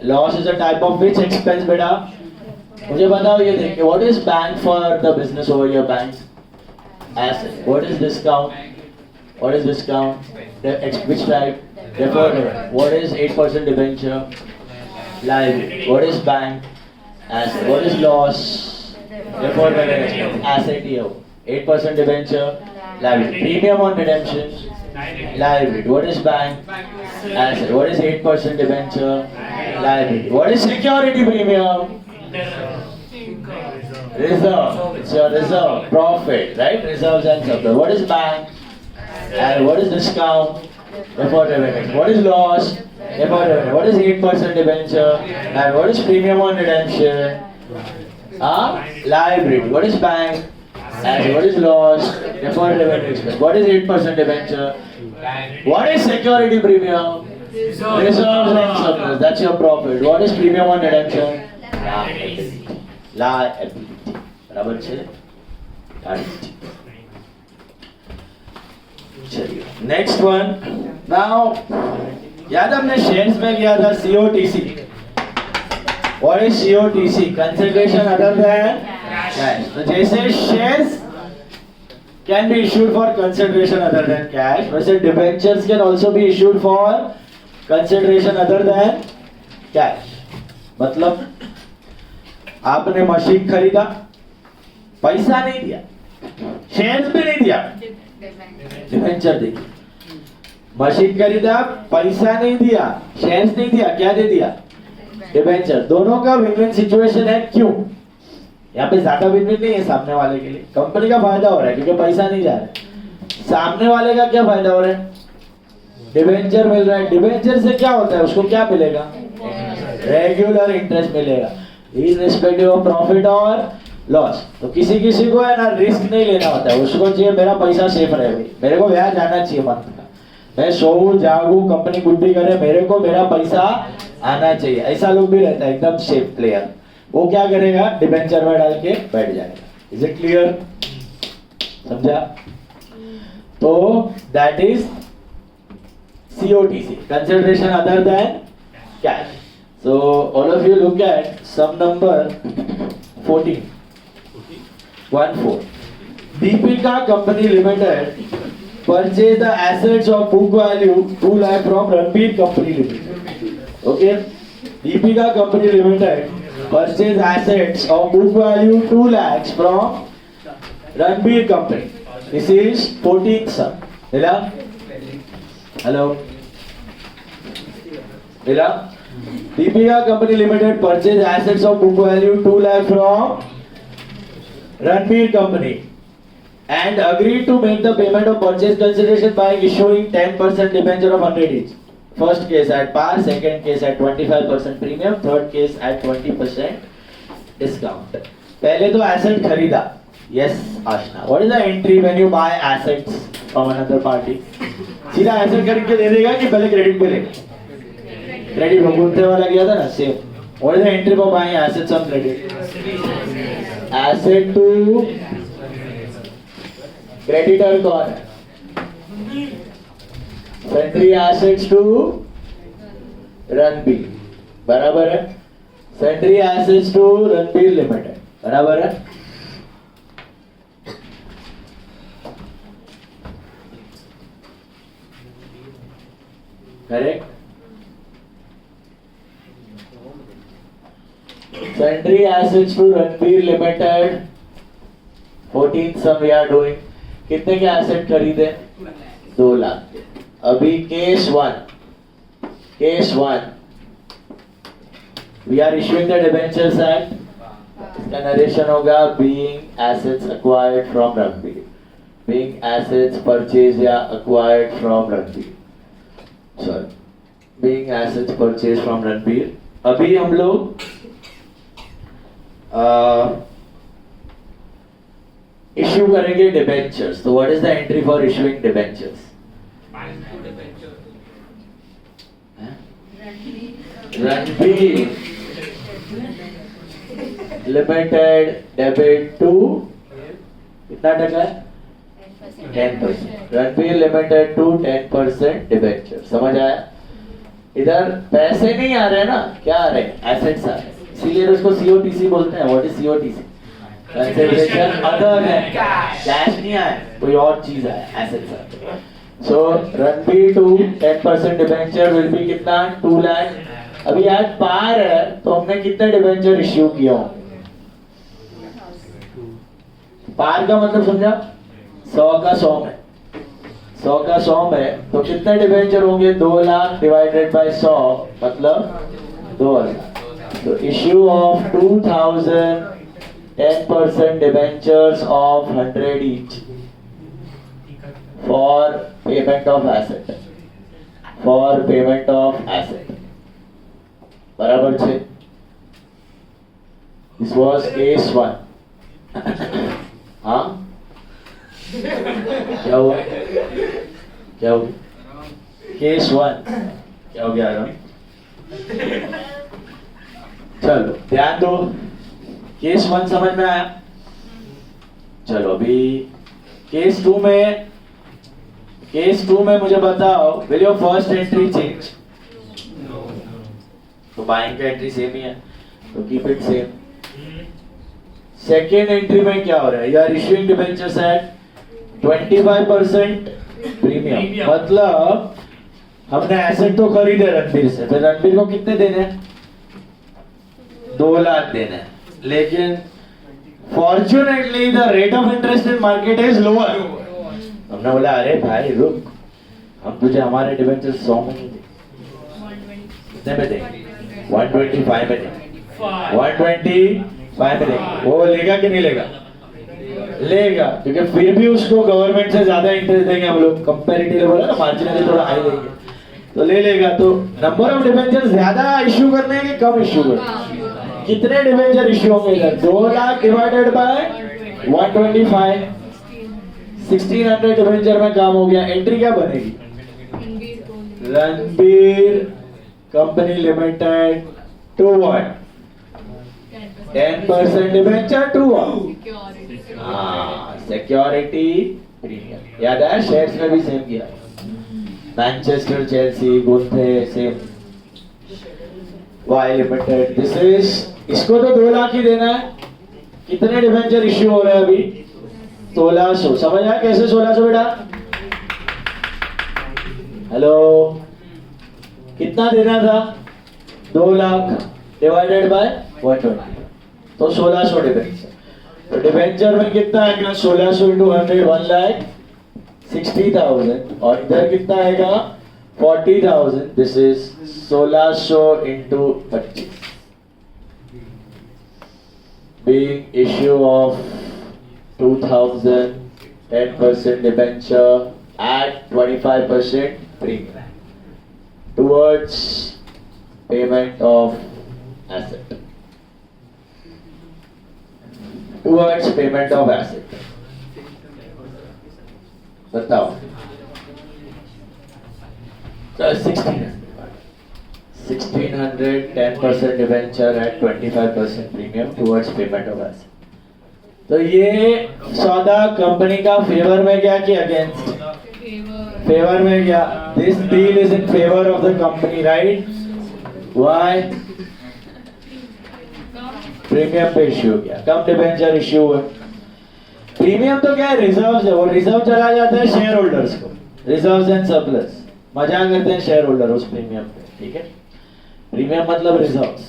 Loss is a type of which expense बेटा? मुझे बताओ ये देखिए. What is bank for the business over here? Bank asset. What is discount? What is discount? Which type? Deferred. What is 8% debenture? Liability. What is bank? Asset. What is loss? Deferred asset here. 8% debenture. Liability. Premium on redemption. Liability. What is bank? Asset. What is 8% debenture? Liability. What is security premium? Reserve. It's your reserve. Profit, right? Reserves and surplus. What is bank? And what is discount? Deferred revenue. What is loss? Deferred revenue. What is 8% debenture? And what is premium on redemption? Liability. What is bank? And what is loss? Deferred revenue expense. What is 8% debenture? What is security premium? Reserves and surplus. That's your profit. What is premium on redemption? Liability. बराबर चले? चलिए. Next one. Now, याद हमने shares में किया था COTC. What is COTC? Consideration other than cash. तो जैसे shares can be issued for consideration other than cash, वैसे debentures can also be issued for consideration other than cash. मतलब आपने मशीन खरीदा, पैसा नहीं दिया, शेयर्स भी नहीं दिया, डिबेंचर देखिए. मशीन खरीदा, पैसा नहीं दिया, शेयर्स नहीं दिया, क्या दे दिया? डिबेंचर. दोनों का विन विन सिचुएशन है. क्यों? यहाँ पे ज्यादा विन विन नहीं है सामने वाले के लिए. कंपनी का फायदा हो रहा है क्योंकि पैसा नहीं जा रहा है. सामने वाले का क्या फायदा हो रहा है? डिबेंचर मिल रहा है. डिबेंचर से क्या होता है? उसको क्या मिलेगा? रेगुलर इंटरेस्ट मिलेगा, इररिस्पेक्टिव ऑफ प्रॉफिट और लॉस. तो किसी किसी को है ना रिस्क नहीं लेना होता है. उसको चाहिए मेरा पैसा सेफ रहे, मेरे को ब्याज आना चाहिए मंथ का. मैं सोऊं जागूं, कंपनी कुछ भी करे, मेरे को मेरा पैसा आना चाहिए. ऐसा लोग भी रहता है एकदम सेफ प्लेयर. वो क्या करेगा? डिबेंचर में डाल के बैठ जाएगा. Is it clear? समझा? तो that is COTC, consideration other than cash. So all of you look at sum number 14. 14. Deepika Company Limited purchased the assets of book value 2 lakh from Ranbir Company Limited. Okay. Deepika Company Limited purchase assets of book value 2 lakhs from Ranbir Company. This is 14th sum. Hello? Hello? Hello? Deepika Company Limited purchase assets of book value 2 lakh from Ranbir Company and agreed to make the payment of purchase consideration by issuing 10% debenture of 100 each. First case at par, second case at 25% premium, third case at 20% discount. पहले तो asset खरीदा. Yes, Ashna. What is the entry when you buy assets from another party? सीधा asset खरीद के दे देगा कि पहले credit पे लेगा? Credit भगुनते वाला गया था ना same. What is the entry for buying assets on credit? Asset to creditor कौन है? Sundry assets to Ranbir, बराबर है? Sundry assets to Ranbir Limited, बराबर है? Correct? Sundry assets to Ranbir Limited, 14th sum we are doing. कितने के asset खरीदे? 2 लाख के. अभी case one we are issuing the debentures act. इसका नरेशन होगा being assets acquired from Ranbir, being assets purchase या acquired from Ranbir, sorry being assets purchase from Ranbir. अभी हम लोग इश्यू करेंगे डिबेंचर्स. तो what is the entry for issuing debentures? Ranbir Limited debit to कितना टका है? 10%. Ranbir Limited to 10% debenture. समझ आया? इधर पैसे नहीं आ रहे ना, क्या आ रहे हैं? एसेट्स आ रहे हैं. इसीलिए उसको COTC बोलते हैं. What is COTC? Consideration other है. कैश नहीं आया, कोई और चीज आया, एसेट्स आ रहे हैं. So Ranbir to 10% debenture will be कितना? 2 लाख. अभी आज पार है तो हमने कितने डिबेंचर इश्यू किया? पार का मतलब समझा? 100 का 100 में, 100 का 100 में तो कितने डिबेंचर होंगे? 2 लाख डिवाइडेड बाय 100 मतलब 2000. तो issue of 2000 10% debentures of 100 each for payment of asset, for payment of asset. बराबर छे. This was case 1. हाँ क्या हुआ? क्या हुआ? Case 1 क्या हो गया? चलो ध्यान दो. केस 1 समझ में आया? चलो अभी केस 2 में मुझे बताओ, will your first entry change? तो बाइंग का एंट्री सेम ही है, तो keep it same. Second entry में क्या हो रहा है? You are issuing debentures at 25% premium. मतलब हमने एसेट तो खरीदे रणबीर से, फिर रणबीर को कितने देने हैं? 2 लाख देने हैं. लेकिन fortunately the rate of interest in market is lower. हमने बोला अरे भाई रुक, हम तुझे हमारे डिबेंचर 100 में नहीं देंगे. कितने में देंगे? 125 में देंगे. 125 में देंगे. वो लेगा कि नहीं लेगा? लेगा, क्योंकि फिर भी उसको गवर्नमेंट से ज्यादा इंटरेस्ट देंगे हम लोग. कंपैरेटिवली बोला ना, मार्जिनली थोड़ा हाई देंगे, तो ले लेगा. तो नंबर ऑफ डिबेंचर ज्यादा इश्यू करने हैं कि कम इश्यू करने? कितने डिबेंचर इश्यू होंगे इधर? 2 लाख डिवाइडेड बाय 125, 1600 डिबेंचर में काम हो गया. एंट्री क्या बनेगी? Ranbir company limited to what? 10% debenture to security premium. याद है? शेयर्स में भी सेम किया. मैनचेस्टर, चेल्सी, गुंथे same. Why limited this is, इसको तो 2 लाख ही देना है. कितने डिबेंचर इश्यू हो रहे हैं अभी? 1600. समझ आया कैसे 1600 बेटा? हेलो, कितना देना था? 2 लाख डिवाइडेड बाय 120, तो 1600 डिबेंचर। तो डिबेंचर में कितना आएगा? 1600 इंटू 100 1,60,000, और इधर कितना आएगा? 40,000। This is 1600 into 25, being issue of 2,000 10% debenture at 25% premium towards payment of asset. Towards payment of asset. बताओ। So 1600 10% debenture at 25% premium towards payment of asset. तो ये सौदा कंपनी का फेवर में क्या किया? अगेंस्ट फेवर में क्या? This deal is in favour of the company, right? Why? Premium पे इश्यू किया, कम डिबेंचर इश्यू है। प्रीमियम तो क्या है? रिजर्व्स है, वो रिजर्व चला जाता है शेयर होल्डर्स को, रिजर्व्स एंड सरप्लस। मजा करते हैं शेयर होल्डर उस प्रीमियम पे, ठीक है? प्रीमियम मतलब रिजर्व्स।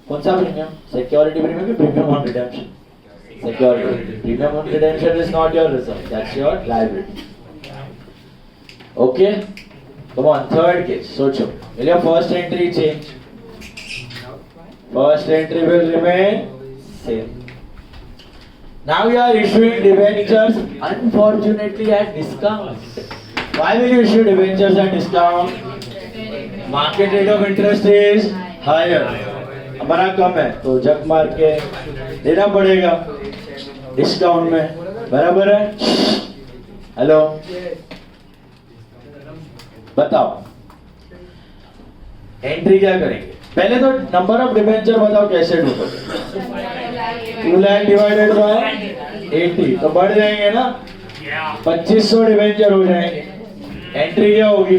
कौन सा प्रीमियम? सिक्योरिटी प्रीमियम की premium on redemption? Security. Premium on redemption is not your reserve, that's your liability. Okay? Come on, third case. सोचो. Will your first entry change? First entry will remain same. Now you are issuing debentures unfortunately at discount. Why will you issue debentures at discount? Market rate of interest is higher. हमारा कम है, तो जग मार के देना पड़ेगा discount में, बराबर है? हेलो, बताओ एंट्री क्या करेंगे? पहले तो नंबर ऑफ डिबेंचर बताओ कैसे ढूंढोगे? 2 लाख डिवाइडेड बाय 80, तो बढ़ जाएंगे ना, 2500 डिबेंचर हो जाएंगे। एंट्री क्या होगी?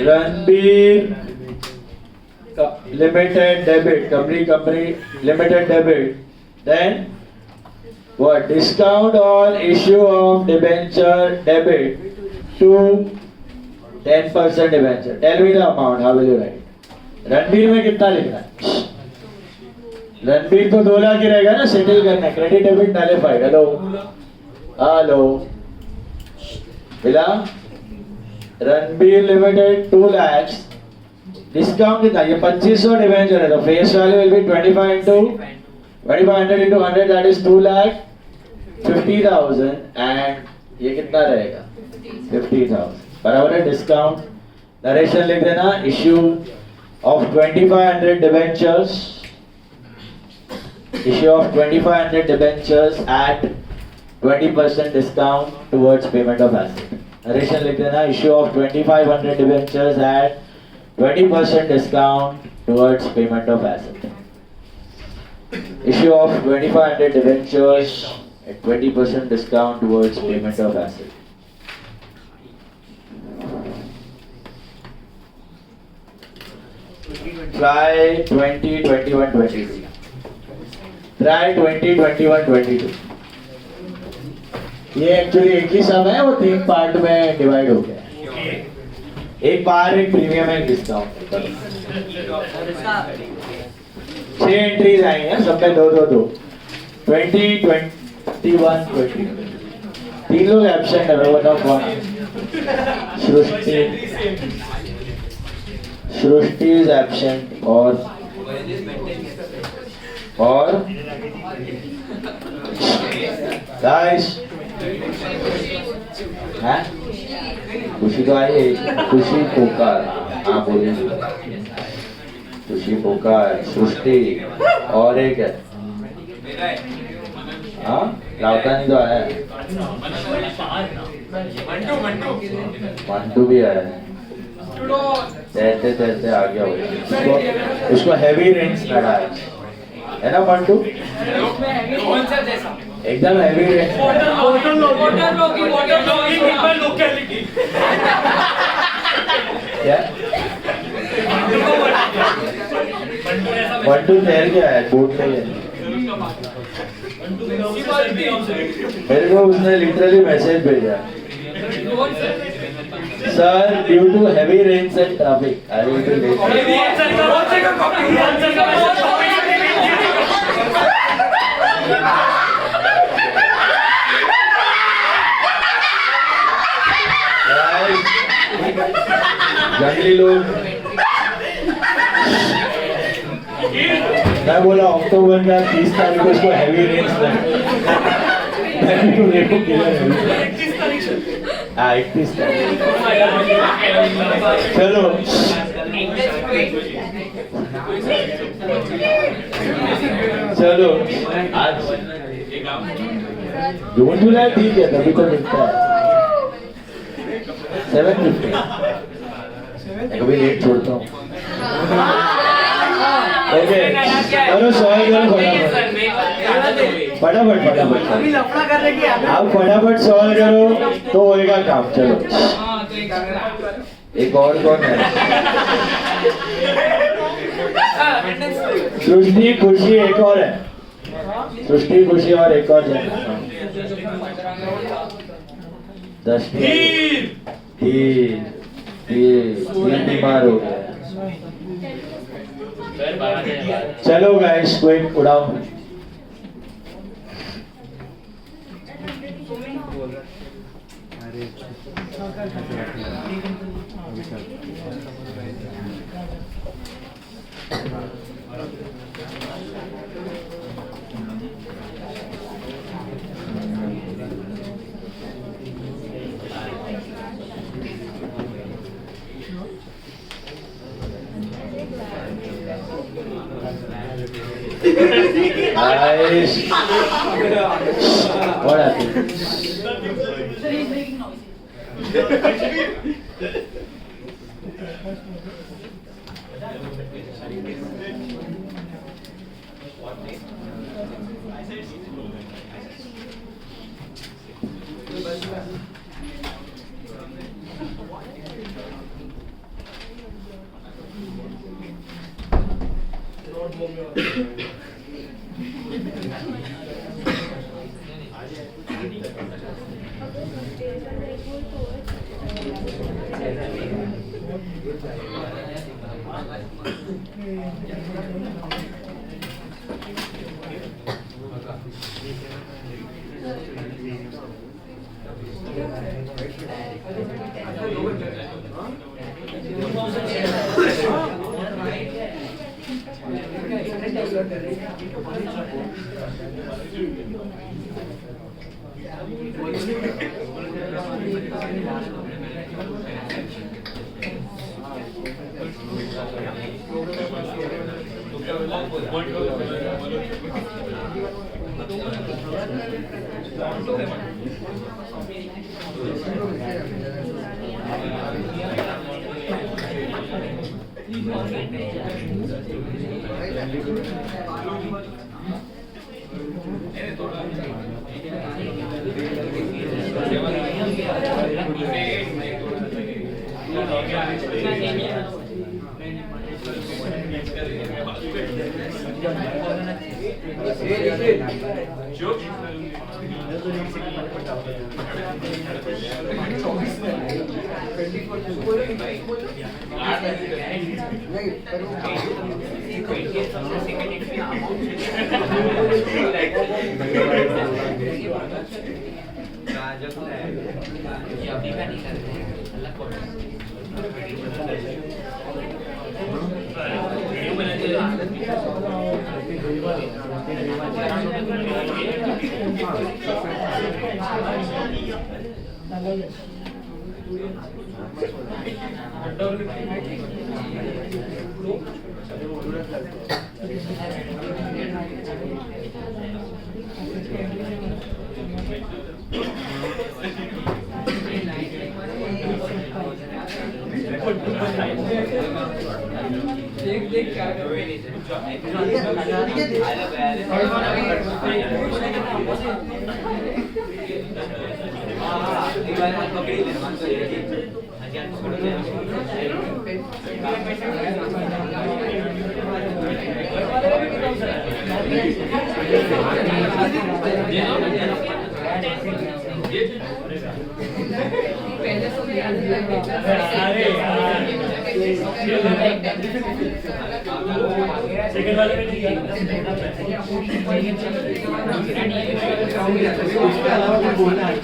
Ranbir limited debit, company limited debit, then what? Discount on issue of debenture debit to 10% debenture. Tell me the amount, how will you write? Ranbir में कितना लिखना है? रणबीर तो 2 लाख ही रहेगा ना, सेटल करना है, credit debit nullified. Hello hello, मिला? रणबीर लिमिटेड 2 lakhs, डिस्काउंट कितना? ये 2500 डिबेंचर है, तो face value will be 2500 into 100, that is 2,50,000, and ये कितना रहेगा? 50,000, बराबर है? डिस्काउंट नरेशन लिख देना, issue of 2500 debentures, issue of 2500 debentures at 20% discount towards payment of asset. Narration लिख देना, issue of 2500 debentures at 20% discount towards payment of asset. Issue of 2500 debentures at 20% discount towards payment of asset. Try 20, 21, 22. Try 20, 21, 22. ये actually एक ही सम है, वो 3 part में divide हो गया। एक बार एक प्रीमियम एक डिस्काउंट। 6 एंट्रीज आएंगे सब में 2 2 2, 20, 21, 22। 3 लोग एब्सेंट है, मैं बताऊं कौन? सृष्टि इज एब्सेंट, और गाइस हैं? खुशी तो आई है, खुशी पोकार, हाँ बोलिए। खुशी पोकार, सृष्टि, और एक है, हाँ रावतानी तो आया है, मंटू भी आया है, तैरते तैरते आ गया वो, उसको हैवी रेंज लगा है ना मंटू? एकदम हैवी रेंज। क्या? मंटू तैर के आया, बोट में है। मेरे को उसने लिटरली मैसेज भेजा, Sir, due to heavy rains and traffic, I will be late. जंगली लोग, मैं बोला अक्टूबर का 30 तारीख को इसको हैवी रेंज हाँ 31 तारीख। चलो चलो आज जून जुलाई ठीक है, तभी तो मिलता है 750। मैं कभी लेट छोड़ता हूँ। ओके चलो सॉल्व करो फटाफट फटाफट फटाफट आप फटाफट सॉल्व करो तो होएगा काम। चलो एक और कौन है? सृष्टि खुशी एक और है, सृष्टि खुशी और एक और है। 10 तीन बीमार हो गया। चलो गाइस क्विक उड़ाओ। Guys, what happened? सेकंड वाले में नहीं उसके अलावा कुछ बोलना है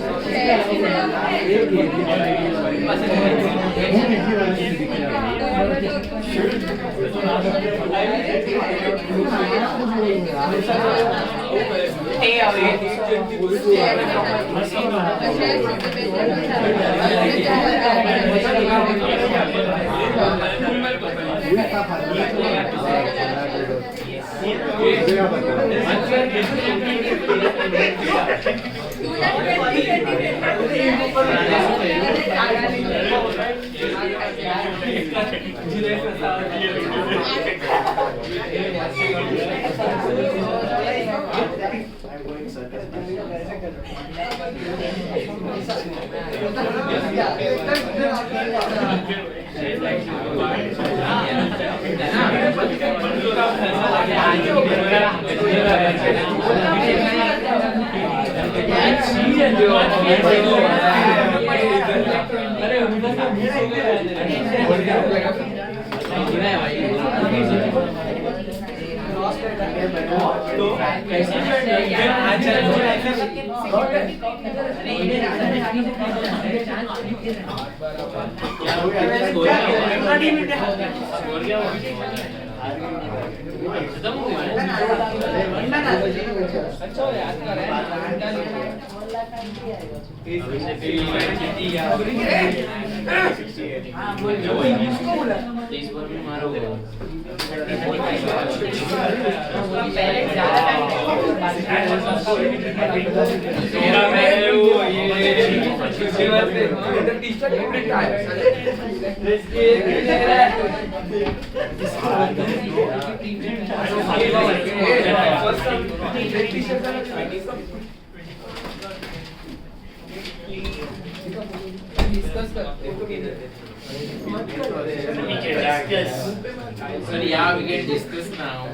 So yeah, we can discuss now.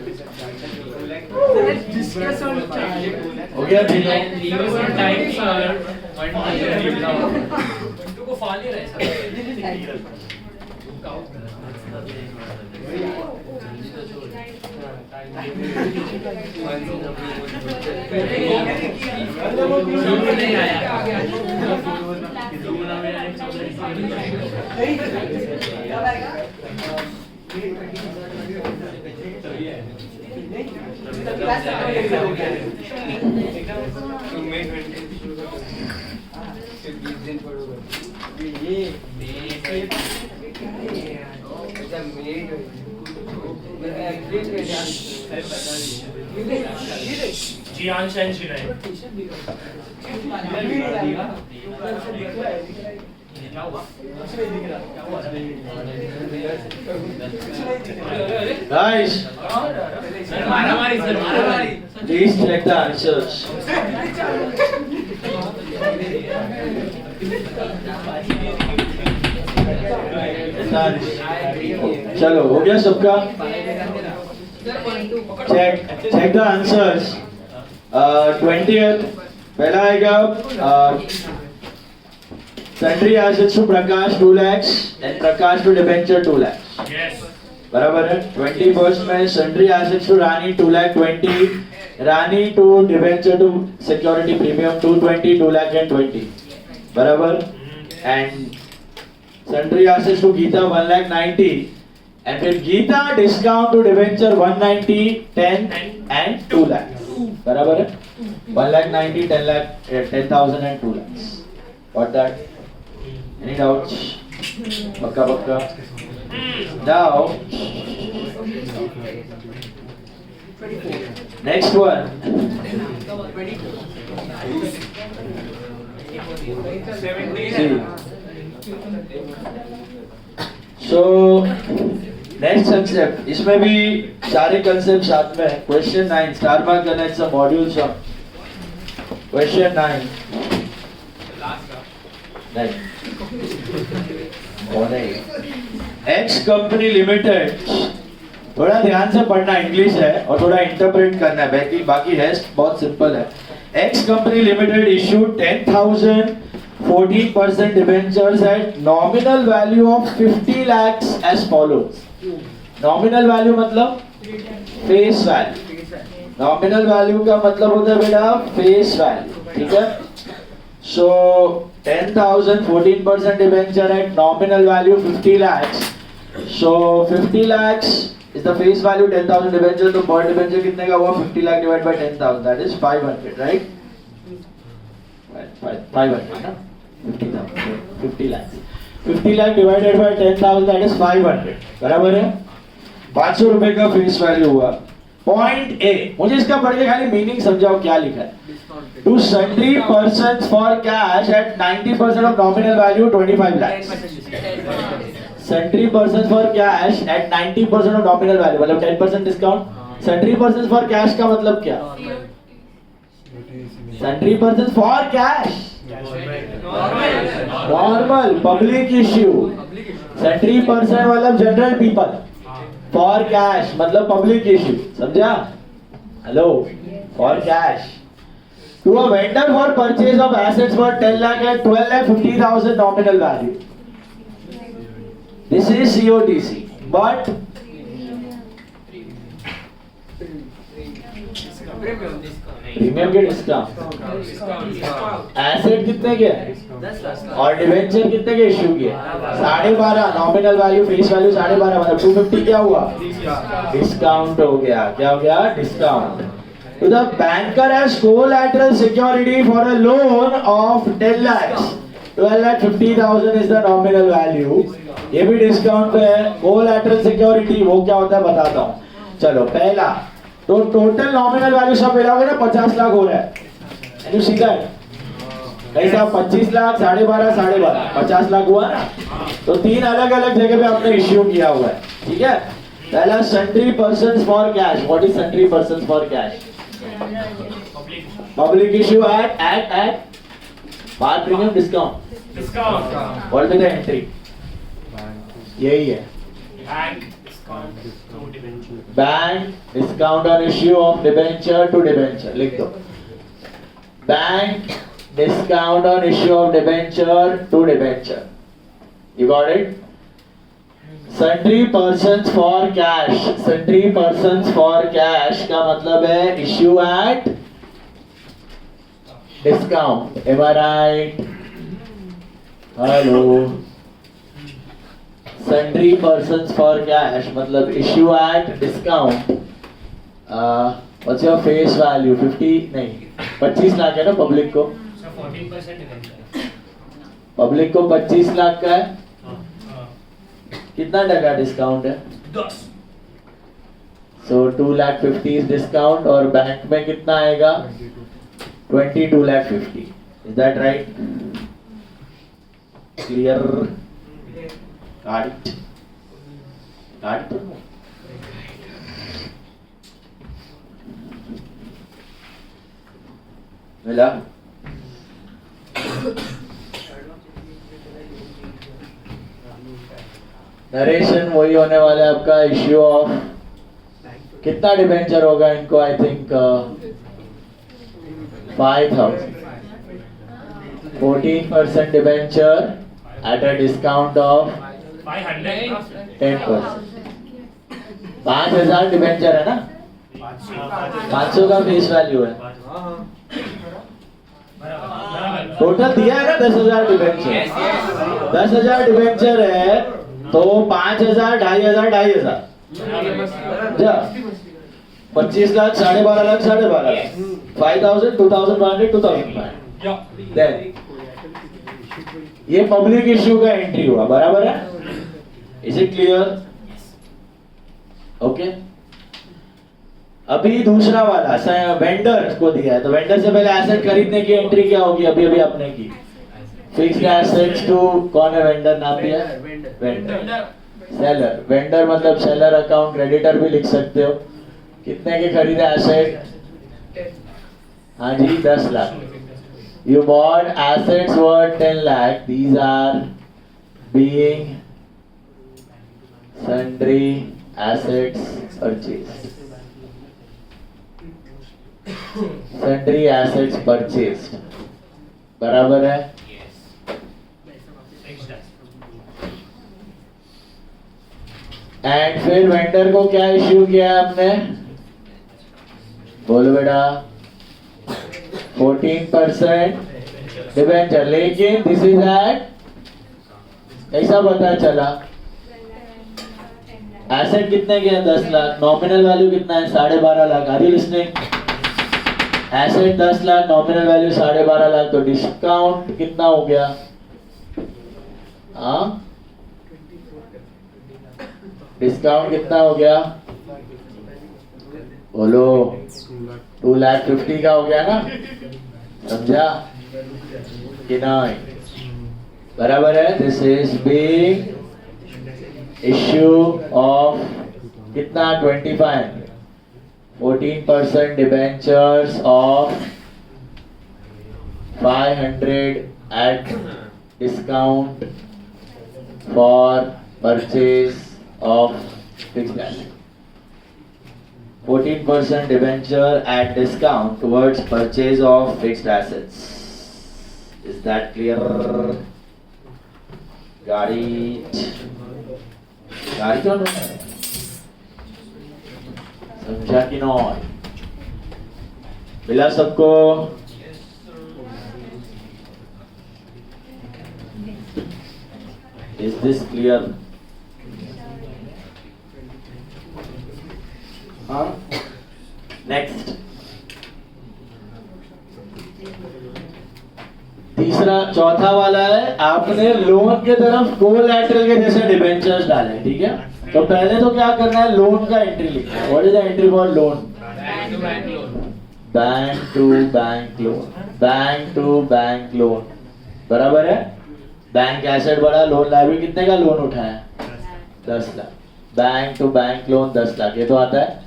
Let's discuss on time. हो गया तीनों And leave us some time, sir. One minute. को फाल ही रहे नहीं आया. Jiyansh and Shinai guys Sir, मारामारी sir, मारामारी. please check the answers चलो हो गया सबका check the answers 20th पहला आएगा sundry assets to Prakash 2 lakhs and Prakash to debenture 2 lakhs yes बराबर है 21st में sundry assets to Rani 2 lakh 20 Rani to debenture to security premium 220 2 lakh and 20 बराबर and sundry assets to Geeta 1 lakh 90 and फिर Geeta discount to debenture 190 10 and 2 lakhs बराबर है 1 lakh 90 10 lakh 10,000 and 2 lakhs got that any doubts पक्का पक्का now next one see so next concept इसमें भी सारे concept साथ में है question 9 star mark करना है some module sum question 9 नहीं कौन है X कंपनी लिमिटेड थोड़ा ध्यान से पढ़ना इंग्लिश है और थोड़ा इंटरप्रेट करना है बाकी है बहुत सिंपल है X company limited issued 10,000 14% debentures at nominal value of 50 lakhs as follows. Nominal value मतलब face value. Nominal value का मतलब होता है बेटा face value, ठीक है? So 10,000 14% debenture at nominal value 50 lakhs. So 50 lakhs is the face value, 10,000 debenture, तो per debenture कितने का हुआ? 50 lakh divided by 10,000, that is 500, right? 500 ना? 50,000, 50 lakhs. 50 lakh divided by 10,000, that is 500. बराबर है? 500 रुपए का फेस वैल्यू हुआ. पॉइंट ए, मुझे इसका पढ़ के खाली मीनिंग समझाओ क्या लिखा है. To sundry persons for cash at 90% of nominal value 25 lakhs. Sundry persons for cash at 90% of nominal value मतलब 10% discount. Sundry persons for cash का मतलब क्या? Sundry persons for cash normal public issue. Sundry person मतलब general people. For cash मतलब public issue. समझा? Hello, for cash. To a vendor for purchase of assets for 10 lakh and 12,50,000 nominal value. This is COTC, but premium के discount. Asset कितने के है और debenture कितने के इश्यू किए? 12.5. नॉमिनल वैल्यू फेस वैल्यू 12.5 मतलब 250 क्या हुआ? डिस्काउंट हो गया. क्या हो गया? डिस्काउंट. तो the banker has collateral security for a loan of 10 lakhs. 12,50,000 is the nominal value. ये भी डिस्काउंट पे है. कोलैटरल सिक्योरिटी वो क्या होता है बताता हूँ. चलो पहला तो टोटल नॉमिनल वैल्यू सब मिलाओगे ना 50 लाख हो रहा है. Can you see that? कैसा 25 लाख 12.5 12.5 50 लाख हुआ ना. तो तीन अलग अलग जगह पे आपने इश्यू किया हुआ है. ठीक है. पहला sundry persons for cash. What is sundry persons for cash? Public issue at par premium discount. What is the entry? यही है. Bank discount on issue of debenture to debenture. लिख दो. Bank discount on issue of debenture to debenture. You got it? Sundry persons for cash. Sundry persons for cash का मतलब है issue at discount. Am I right? Hello. Sundry persons for cash मतलब issue at discount. What's your face value? 50 नहीं 25 लाख है ना public को. 14% public को 25 लाख का है. कितना टका डिस्काउंट है? 10. सो 2,50,000 इज डिस्काउंट और बैंक में कितना आएगा? 22,50,000. Is that right? क्लियर? काट मिला? नरेशन वही होने वाला है आपका. इश्यू ऑफ कितना डिबेंचर होगा इनको? I think 5,000. 14% debenture at a discount of 10%. 5,000 debenture है ना. 500 का फेस वैल्यू है. टोटल दिया है ना 10,000 डिबेंचर. 10,000 डिबेंचर है तो 5,000 2,500 2,500 25 लाख 12.5 लाख 12.5 लाख 5,000 2,500 2,500. देन ये पब्लिक इश्यू का एंट्री हुआ. बराबर है? Is it clear? ओके. अभी दूसरा वाला वेंडर को दिया है तो वेंडर से पहले एसेट खरीदने की एंट्री क्या होगी? अभी अभी आपने की फिक्स्ड एसेट्स टू. कौन है वेंडर? नाम दिया वेंडर. सेलर. वेंडर मतलब सेलर अकाउंट. क्रेडिटर भी लिख सकते हो. कितने के खरीदे एसेट? हाँ जी 10 lakh. You bought assets worth 10 lakh. These are being sundry assets purchase. Sundry assets purchased. बराबर है? एंड फिर वेंडर को क्या इश्यू किया है हमने, बोलो बेटा, 14% डिबेंचर, लेकिन दिस इज एट, कैसा पता चला, एसेट कितने के हैं 10 लाख, नॉमिनल वैल्यू कितना है 12.5 lakh, are you listening, asset 10 lakh, nominal value 12.5 lakh, तो डिस्काउंट कितना हो गया, हाँ डिस्काउंट कितना हो गया, बोलो 2,50,000 का हो गया ना, समझा कि नहीं, बराबर है। This is being issue of कितना 25, 14% debentures of 500 at discount for purchase of fixed asset. 14% debenture at discount towards purchase of fixed assets. Is that clear? गाड़ी क्यों नहीं समझा कि नहीं, मिला सबको, is this clear? नेक्स्ट, तीसरा चौथा वाला है, आपने लोन के तरफ कोलैटरल के जैसे डिबेंचर्स डाले, ठीक है। तो पहले तो क्या करना है, लोन का एंट्री लिखना है। What is the entry for loan, bank to bank loan, bank to bank loan, bank to bank loan, बराबर है। बैंक एसेट बढ़ा, लोन लायबिलिटी कितने का लोन उठाया 10 lakh, bank to bank loan 10 lakh, ये तो आता है,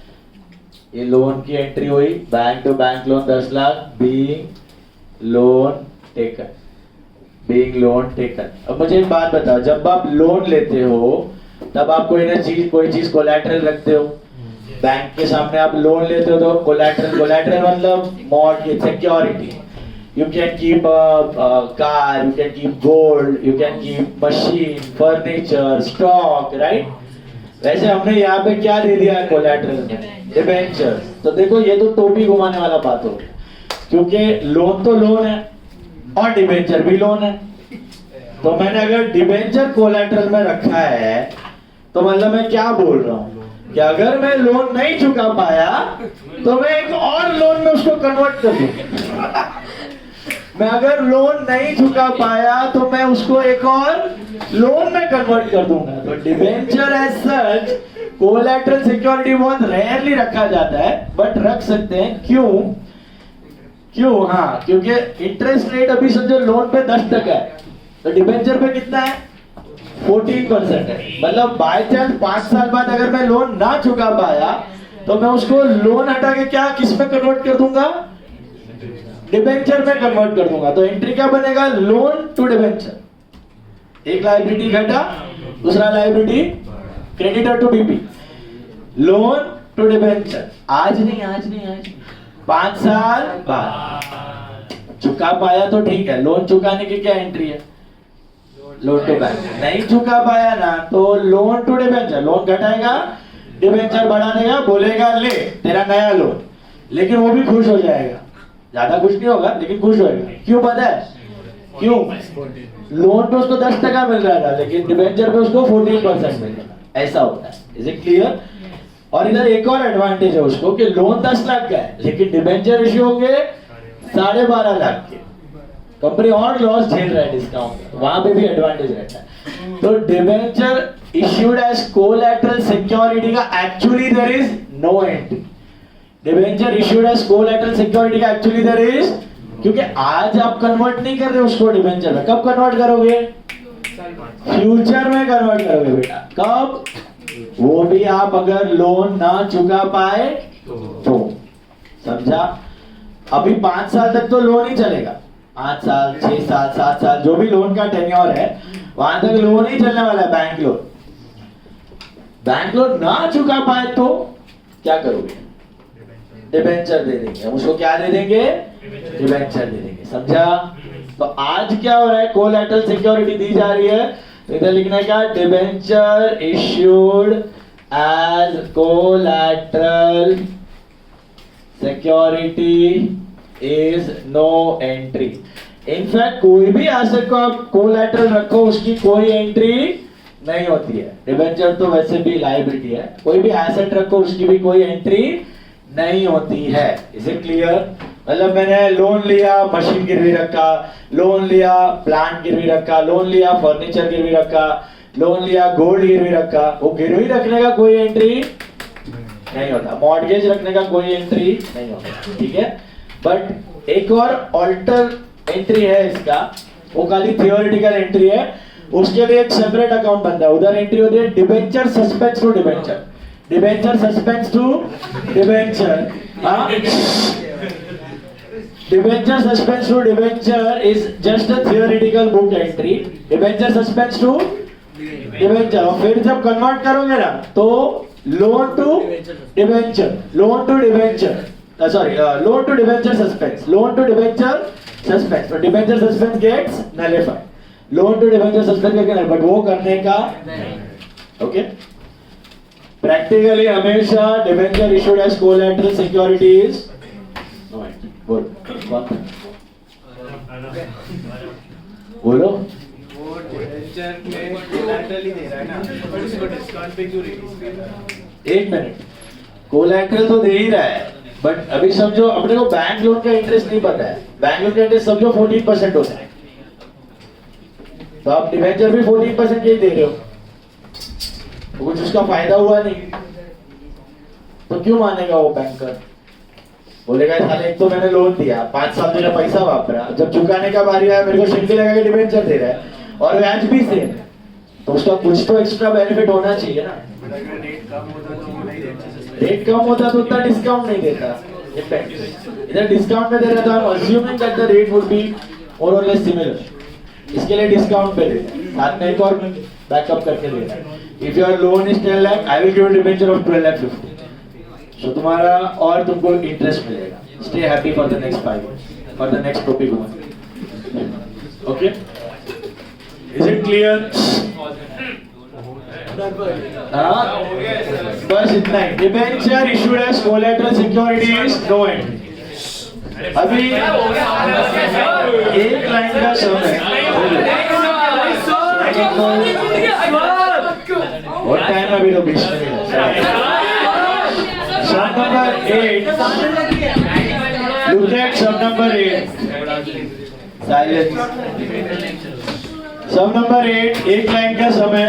ये लोन की एंट्री हुई, bank to bank loan 10 lakh, being loan taken, being loan taken. अब मुझे एक बात बताओ, जब आप लोन लेते हो तब आप कोई चीज कोलैटरल रखते हो, बैंक के सामने आप लोन लेते हो तो कोलैटरल मतलब mortgage, security, you can keep a car, you can keep gold, you can keep machine, furniture, stock, right? वैसे हमने यहाँ पे क्या दे दिया है कोलैटरल में, डिबेंचर। तो देखो ये तो टोपी घुमाने वाला बात हो गया, क्योंकि लोन तो लोन है और डिबेंचर भी लोन है। तो मैंने अगर डिबेंचर कोलैटरल में रखा है तो मतलब मैं क्या बोल रहा हूँ कि अगर मैं लोन नहीं चुका पाया तो मैं एक और लोन में उसको कन्वर्ट कर दूंगा। मैं अगर लोन नहीं चुका पाया तो मैं उसको एक और लोन में कन्वर्ट कर दूंगा। तो debenture as such collateral security बहुत रेयरली रखा जाता है, बट रख सकते हैं। क्यों? हाँ, क्योंकि इंटरेस्ट रेट अभी समझो लोन पे 10% है, तो डिबेंचर पे कितना है 14% है। मतलब बाय चांस 5 साल बाद अगर मैं लोन ना चुका पाया तो मैं उसको लोन हटा के क्या किस में कन्वर्ट कर दूंगा, डिबेंचर में कन्वर्ट कर दूंगा। तो एंट्री क्या बनेगा, लोन टू डिबेंचर, एक लायबिलिटी घटा, दूसरा liability creditor to BP, loan to debenture. आज नहीं 5 साल बाद चुका पाया तो ठीक है, लोन चुकाने की क्या एंट्री है, लोन टू बैंक। नहीं चुका पाया ना तो लोन टू डिबेंचर, लोन घटाएगा डिबेंचर बढ़ा देगा, बोलेगा ले तेरा नया लोन, लेकिन वो भी खुश हो जाएगा, ज्यादा खुश नहीं होगा लेकिन खुश होएगा। क्यों पता है क्यों? लोन पे उसको 10% मिल रहा था लेकिन डिबेंचर पे उसको 14% मिल रहा है, ऐसा होता है। Is it clear? और इधर एक और एडवांटेज है उसको कि लोन 10 लाख का है लेकिन डिबेंचर इश्यू होंगे 12.5 लाख के, कंपनी और लॉस झेल रहा है डिस्काउंट, वहां पे भी एडवांटेज रहता है। तो debenture issued as collateral security का actually there is no entry. Debenture issued as collateral security का एक्चुअली देयर इज, क्योंकि आज आप कन्वर्ट नहीं कर रहे उसको डिबेंचर में, कब कन्वर्ट करोगे, फ्यूचर में कन्वर्ट करोगे बेटा। कब? वो भी आप अगर लोन ना चुका पाए तो। समझा? अभी 5 साल तक तो लोन ही चलेगा, 5 साल 6 साल 7 साल जो भी लोन का टेन्योर है वहां तक लोन ही चलने वाला है। बैंक लोन, बैंक लोन ना चुका पाए तो क्या करोगे, डिबेंचर दे देंगे। उसको क्या दे देंगे, डिबेंचर दे देंगे। समझा? तो आज क्या हो रहा है, कोलैटरल सिक्योरिटी दी जा रही है, तो इधर लिखना है क्या, debenture issued as collateral security is no entry. In fact कोई भी एसेट को आप कोलैटरल रखो उसकी कोई एंट्री नहीं होती है. डिबेंचर तो वैसे भी लायबिलिटी है. कोई भी एसेट रखो उसकी भी कोई एंट्री नहीं होती है. Is it clear? मतलब मैंने लोन लिया, मशीन गिरवी रखा, लोन लिया, प्लांट गिरवी रखा, लोन लिया, फर्नीचर गिरवी रखा, लोन लिया, गोल्ड गिरवी रखा, वो गिरवी रखने का कोई एंट्री नहीं होता. मॉर्गेज रखने का कोई एंट्री नहीं होता. ठीक है. बट एक और ऑल्टर एंट्री है इसका, वो खाली थियोरेटिकल एंट्री है. उसके लिए एक सेपरेट अकाउंट बनता है. उधर एंट्री होती है debenture suspense to debenture. Debenture suspense to debenture. Debenture suspense to debenture is just a theoretical book entry. Debenture suspense to debenture. और फिर जब कन्वर्ट करोगे ना तो loan to debenture, loan to debenture, sorry, loan to debenture suspense, loan to debenture suspense. So debenture suspense gets nullified. Loan to debenture suspense gets nullified. but वो करने का okay. Practically हमेशा debenture issued as collateral security is no entry. बोलो. वो debenture में collateral ही दे रहा है ना, पर उसको डिस्काउंट पे क्यों रिलीज कर रहा है? एक मिनट. कोलैटरल तो दे ही रहा है, बट अभी समझो अपने को बैंक लोन का इंटरेस्ट नहीं पता है. बैंक लोन का इंटरेस्ट समझो 14% होता है, तो आप डिबेंचर भी 14% ही दे रहे हो, तो कुछ उसका फायदा हुआ नहीं, तो क्यों मानेगा वो बैंकर? बोलेगा साले एक तो मैंने लोन दिया, 5 साल मेरा पैसा वापरा, जब चुकाने का बारी आया मेरे को शिंदे लगा के डिबेंचर दे रहा है और ब्याज भी सेम, तो उसका कुछ तो एक्स्ट्रा बेनिफिट होना चाहिए ना. अगर रेट कम होता तो नहीं देता. रेट कम होता तो उतना डिस्काउंट नहीं देता. इधर डिस्काउंट में दे रहा था, assuming that the rate would be more और लेस सिमिलर, इसके लिए डिस्काउंट पे देता है. साथ में एक और बैकअप करके दे रहा है. If your loan is 10 lakh, I will give you debenture of 12,50,000. So तुम्हारा और तुमको इंटरेस्ट मिलेगा. Stay happy for the next 5 years, for the next topic. Okay, is it clear? बस इतना ही. Debenture issued as collateral securities no entry. अभी एक line का समय. और टाइम अभी तो 20 मिनट है. Sum number 8. Look at sum number 8. Silence. Sum number 8. एक लाइन का समय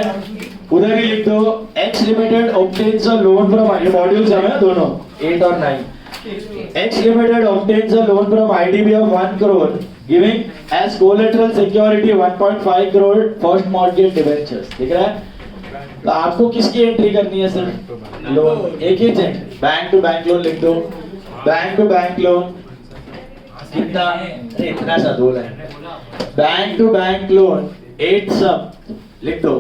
उधर ही लिख दो. X Limited obtains a loan from modules है दोनों 8 और 9. X Limited obtains a loan from IDB of 1 crore, giving as collateral security 1.5 crore first mortgage debentures. दिख रहा है? तो आपको किसकी एंट्री करनी है सर? लोन. एक ही entry. Bank to bank loan लिख दो. बैंक टू बैंक लोन कितना? अरे इतना सा 2 line. Bank to bank loan 8 सब लिख दो.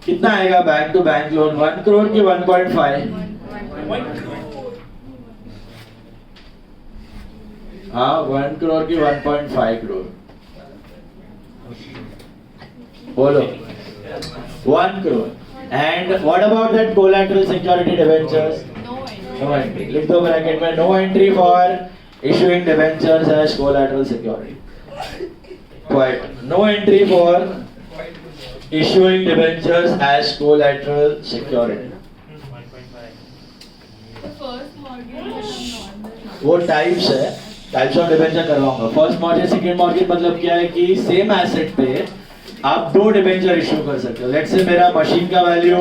कितना आएगा bank to bank loan? 1 crore की 1.5. हाँ, 1 करोड़ की 1.5 करोड़. बोलो. 1 crore. And what about that collateral security debentures? No entry. लिख दो ब्रैकेट में no entry for issuing debentures as collateral security. Quite. No entry for issuing debentures as collateral security. वो types है. Types of debenture करवाऊंगा. First mortgage, second mortgage मतलब क्या है कि सेम एसेट पे आप 2 डिबेंचर इशू कर सकते हो. लेट्स से मेरा मशीन का वैल्यू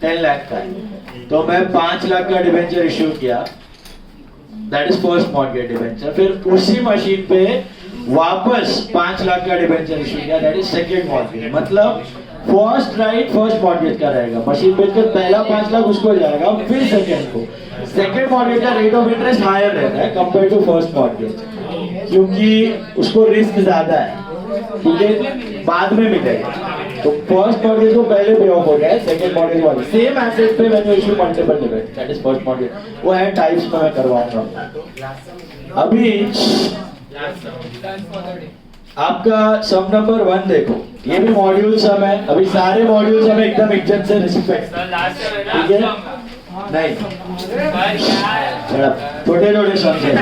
10 लाख का है, तो मैं 5 लाख का डिबेंचर इशू किया, that is first mortgage debenture. फिर उसी मशीन पे वापस 5 लाख का डिबेंचर इशू किया, दैट इज सेकंड मॉर्गेज. मतलब फर्स्ट राइट फर्स्ट मॉर्गेज का रहेगा. मशीन बेचकर पहला 5 लाख उसको जाएगा, फिर सेकंड को. सेकंड मॉर्गेज का रेट ऑफ इंटरेस्ट हायर रहता है कंपेयर टू फर्स्ट मॉर्गेज, क्योंकि उसको रिस्क ज्यादा है, क्योंकि बाद में मिलेगा. तो फर्स्ट मॉर्गेज को पहले पे ऑफ हो गया है, सेकंड मॉर्गेज वाले सेम एसेट पे मैंने issue multiple debenture, that is first mortgage. वो है टाइप्स में मैं करवाऊंगा. अभी आपका सम नंबर 1 देखो, ये भी मॉड्यूल सम है, अभी सारे मॉड्यूल हमें एकदम इज्जत से रिस्पेक्ट, सर लास्ट में है ना ठीक है? नहीं, पर क्या है छोटे छोटे सम है।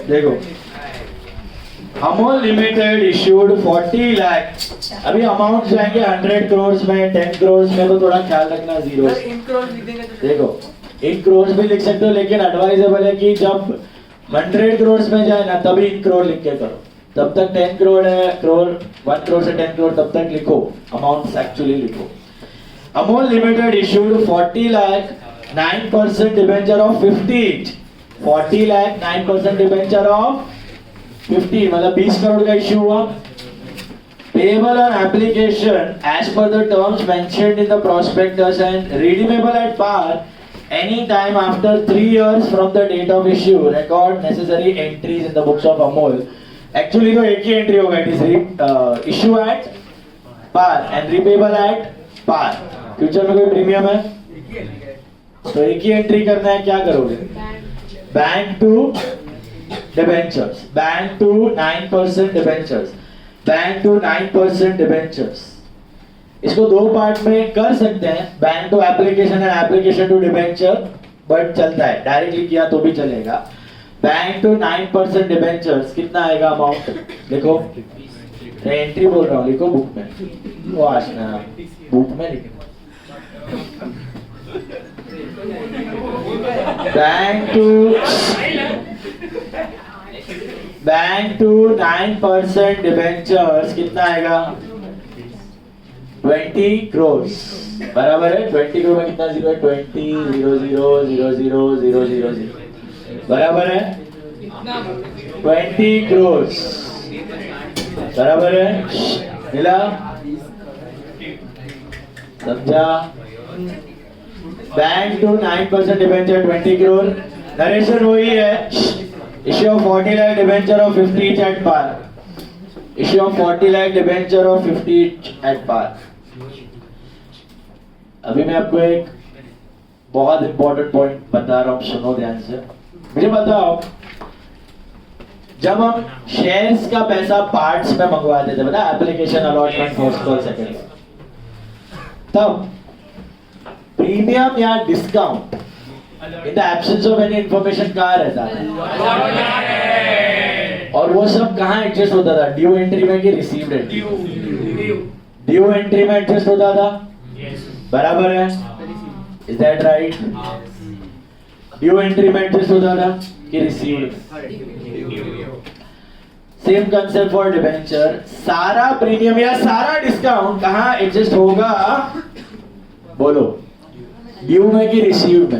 देखो, अमोल लिमिटेड इश्यूड 40 लाख, अभी अमाउंट जाएंगे 100 करोड़ में, 10 करोड़ में, तो थोड़ा ख्याल रखना जीरो। देखो, इन करोड़ भी लिख सकते हो, लेकिन एडवाइजेबल है कि जब 100 करोड़ में जाए ना तभी इन करोड़ लिख के करो, तब तक 10 करोड़ है, करोड़ 1 करोड़ से 10 करोड़ तब तक लिखो, अमाउंट एक्चुअली लिखो। Amol limited issued 40 lakh 9% debenture of 50, 40 lakh 9% debenture of 50, मतलब 20 करोड़ का इश्यू हुआ। Payable on application as per the terms mentioned in the prospectus and redeemable at par any time after 3 years from the date of issue. Record necessary entries in the books of Amol. Actually तो एक ही entry होगा, it is issue at par and repayable at par. Future में कोई premium है तो एक ही एंट्री करना है, क्या करोगे? Bank to debentures, bank to 9% debentures, bank to 9% debentures. इसको दो पार्ट में कर सकते हैं, bank to application and application to debenture, but चलता है, डायरेक्टली किया तो भी चलेगा। बैंक टू 9% डिबेंचर्स कितना आएगा अमाउंट? देखो, मैं एंट्री बोल रहा हूँ, लिखो बुक में, वो आशना बुक में लिखो। बैंक टू 9% डिबेंचर्स कितना आएगा? 20 करोड़, बराबर है। 20 करोड़ में कितना जीरो है? 20,000,000,000, बराबर है 20 करोड़, बराबर है। मिला? समझा? Bank to 9% debenture 20 crore, narration वही है। Issue of 40 lakh debenture of 50 each at par, issue of 40 lakh debenture of 50 each at par। अभी मैं आपको एक बहुत इंपॉर्टेंट पॉइंट बता रहा हूँ, सुनो ध्यान से। मुझे बताओ, जब हम शेयर्स का पैसा पार्ट्स में मंगवाते थे, बता application allotment first call second, तब प्रीमियम या discount in the absence of any information कहाँ रहता है? और वो सब कहाँ एडजस्ट होता था? ड्यू एंट्री में कि रिसीव्ड एंट्री? ड्यू एंट्री में एडजस्ट होता था, बराबर है? Is that right? Due entry में एडजस्ट होता था कि received? Same concept for debenture, सारा प्रीमियम या सारा डिस्काउंट कहाँ एडजस्ट होगा? बोलो, ड्यू में कि रिसीव्ड में?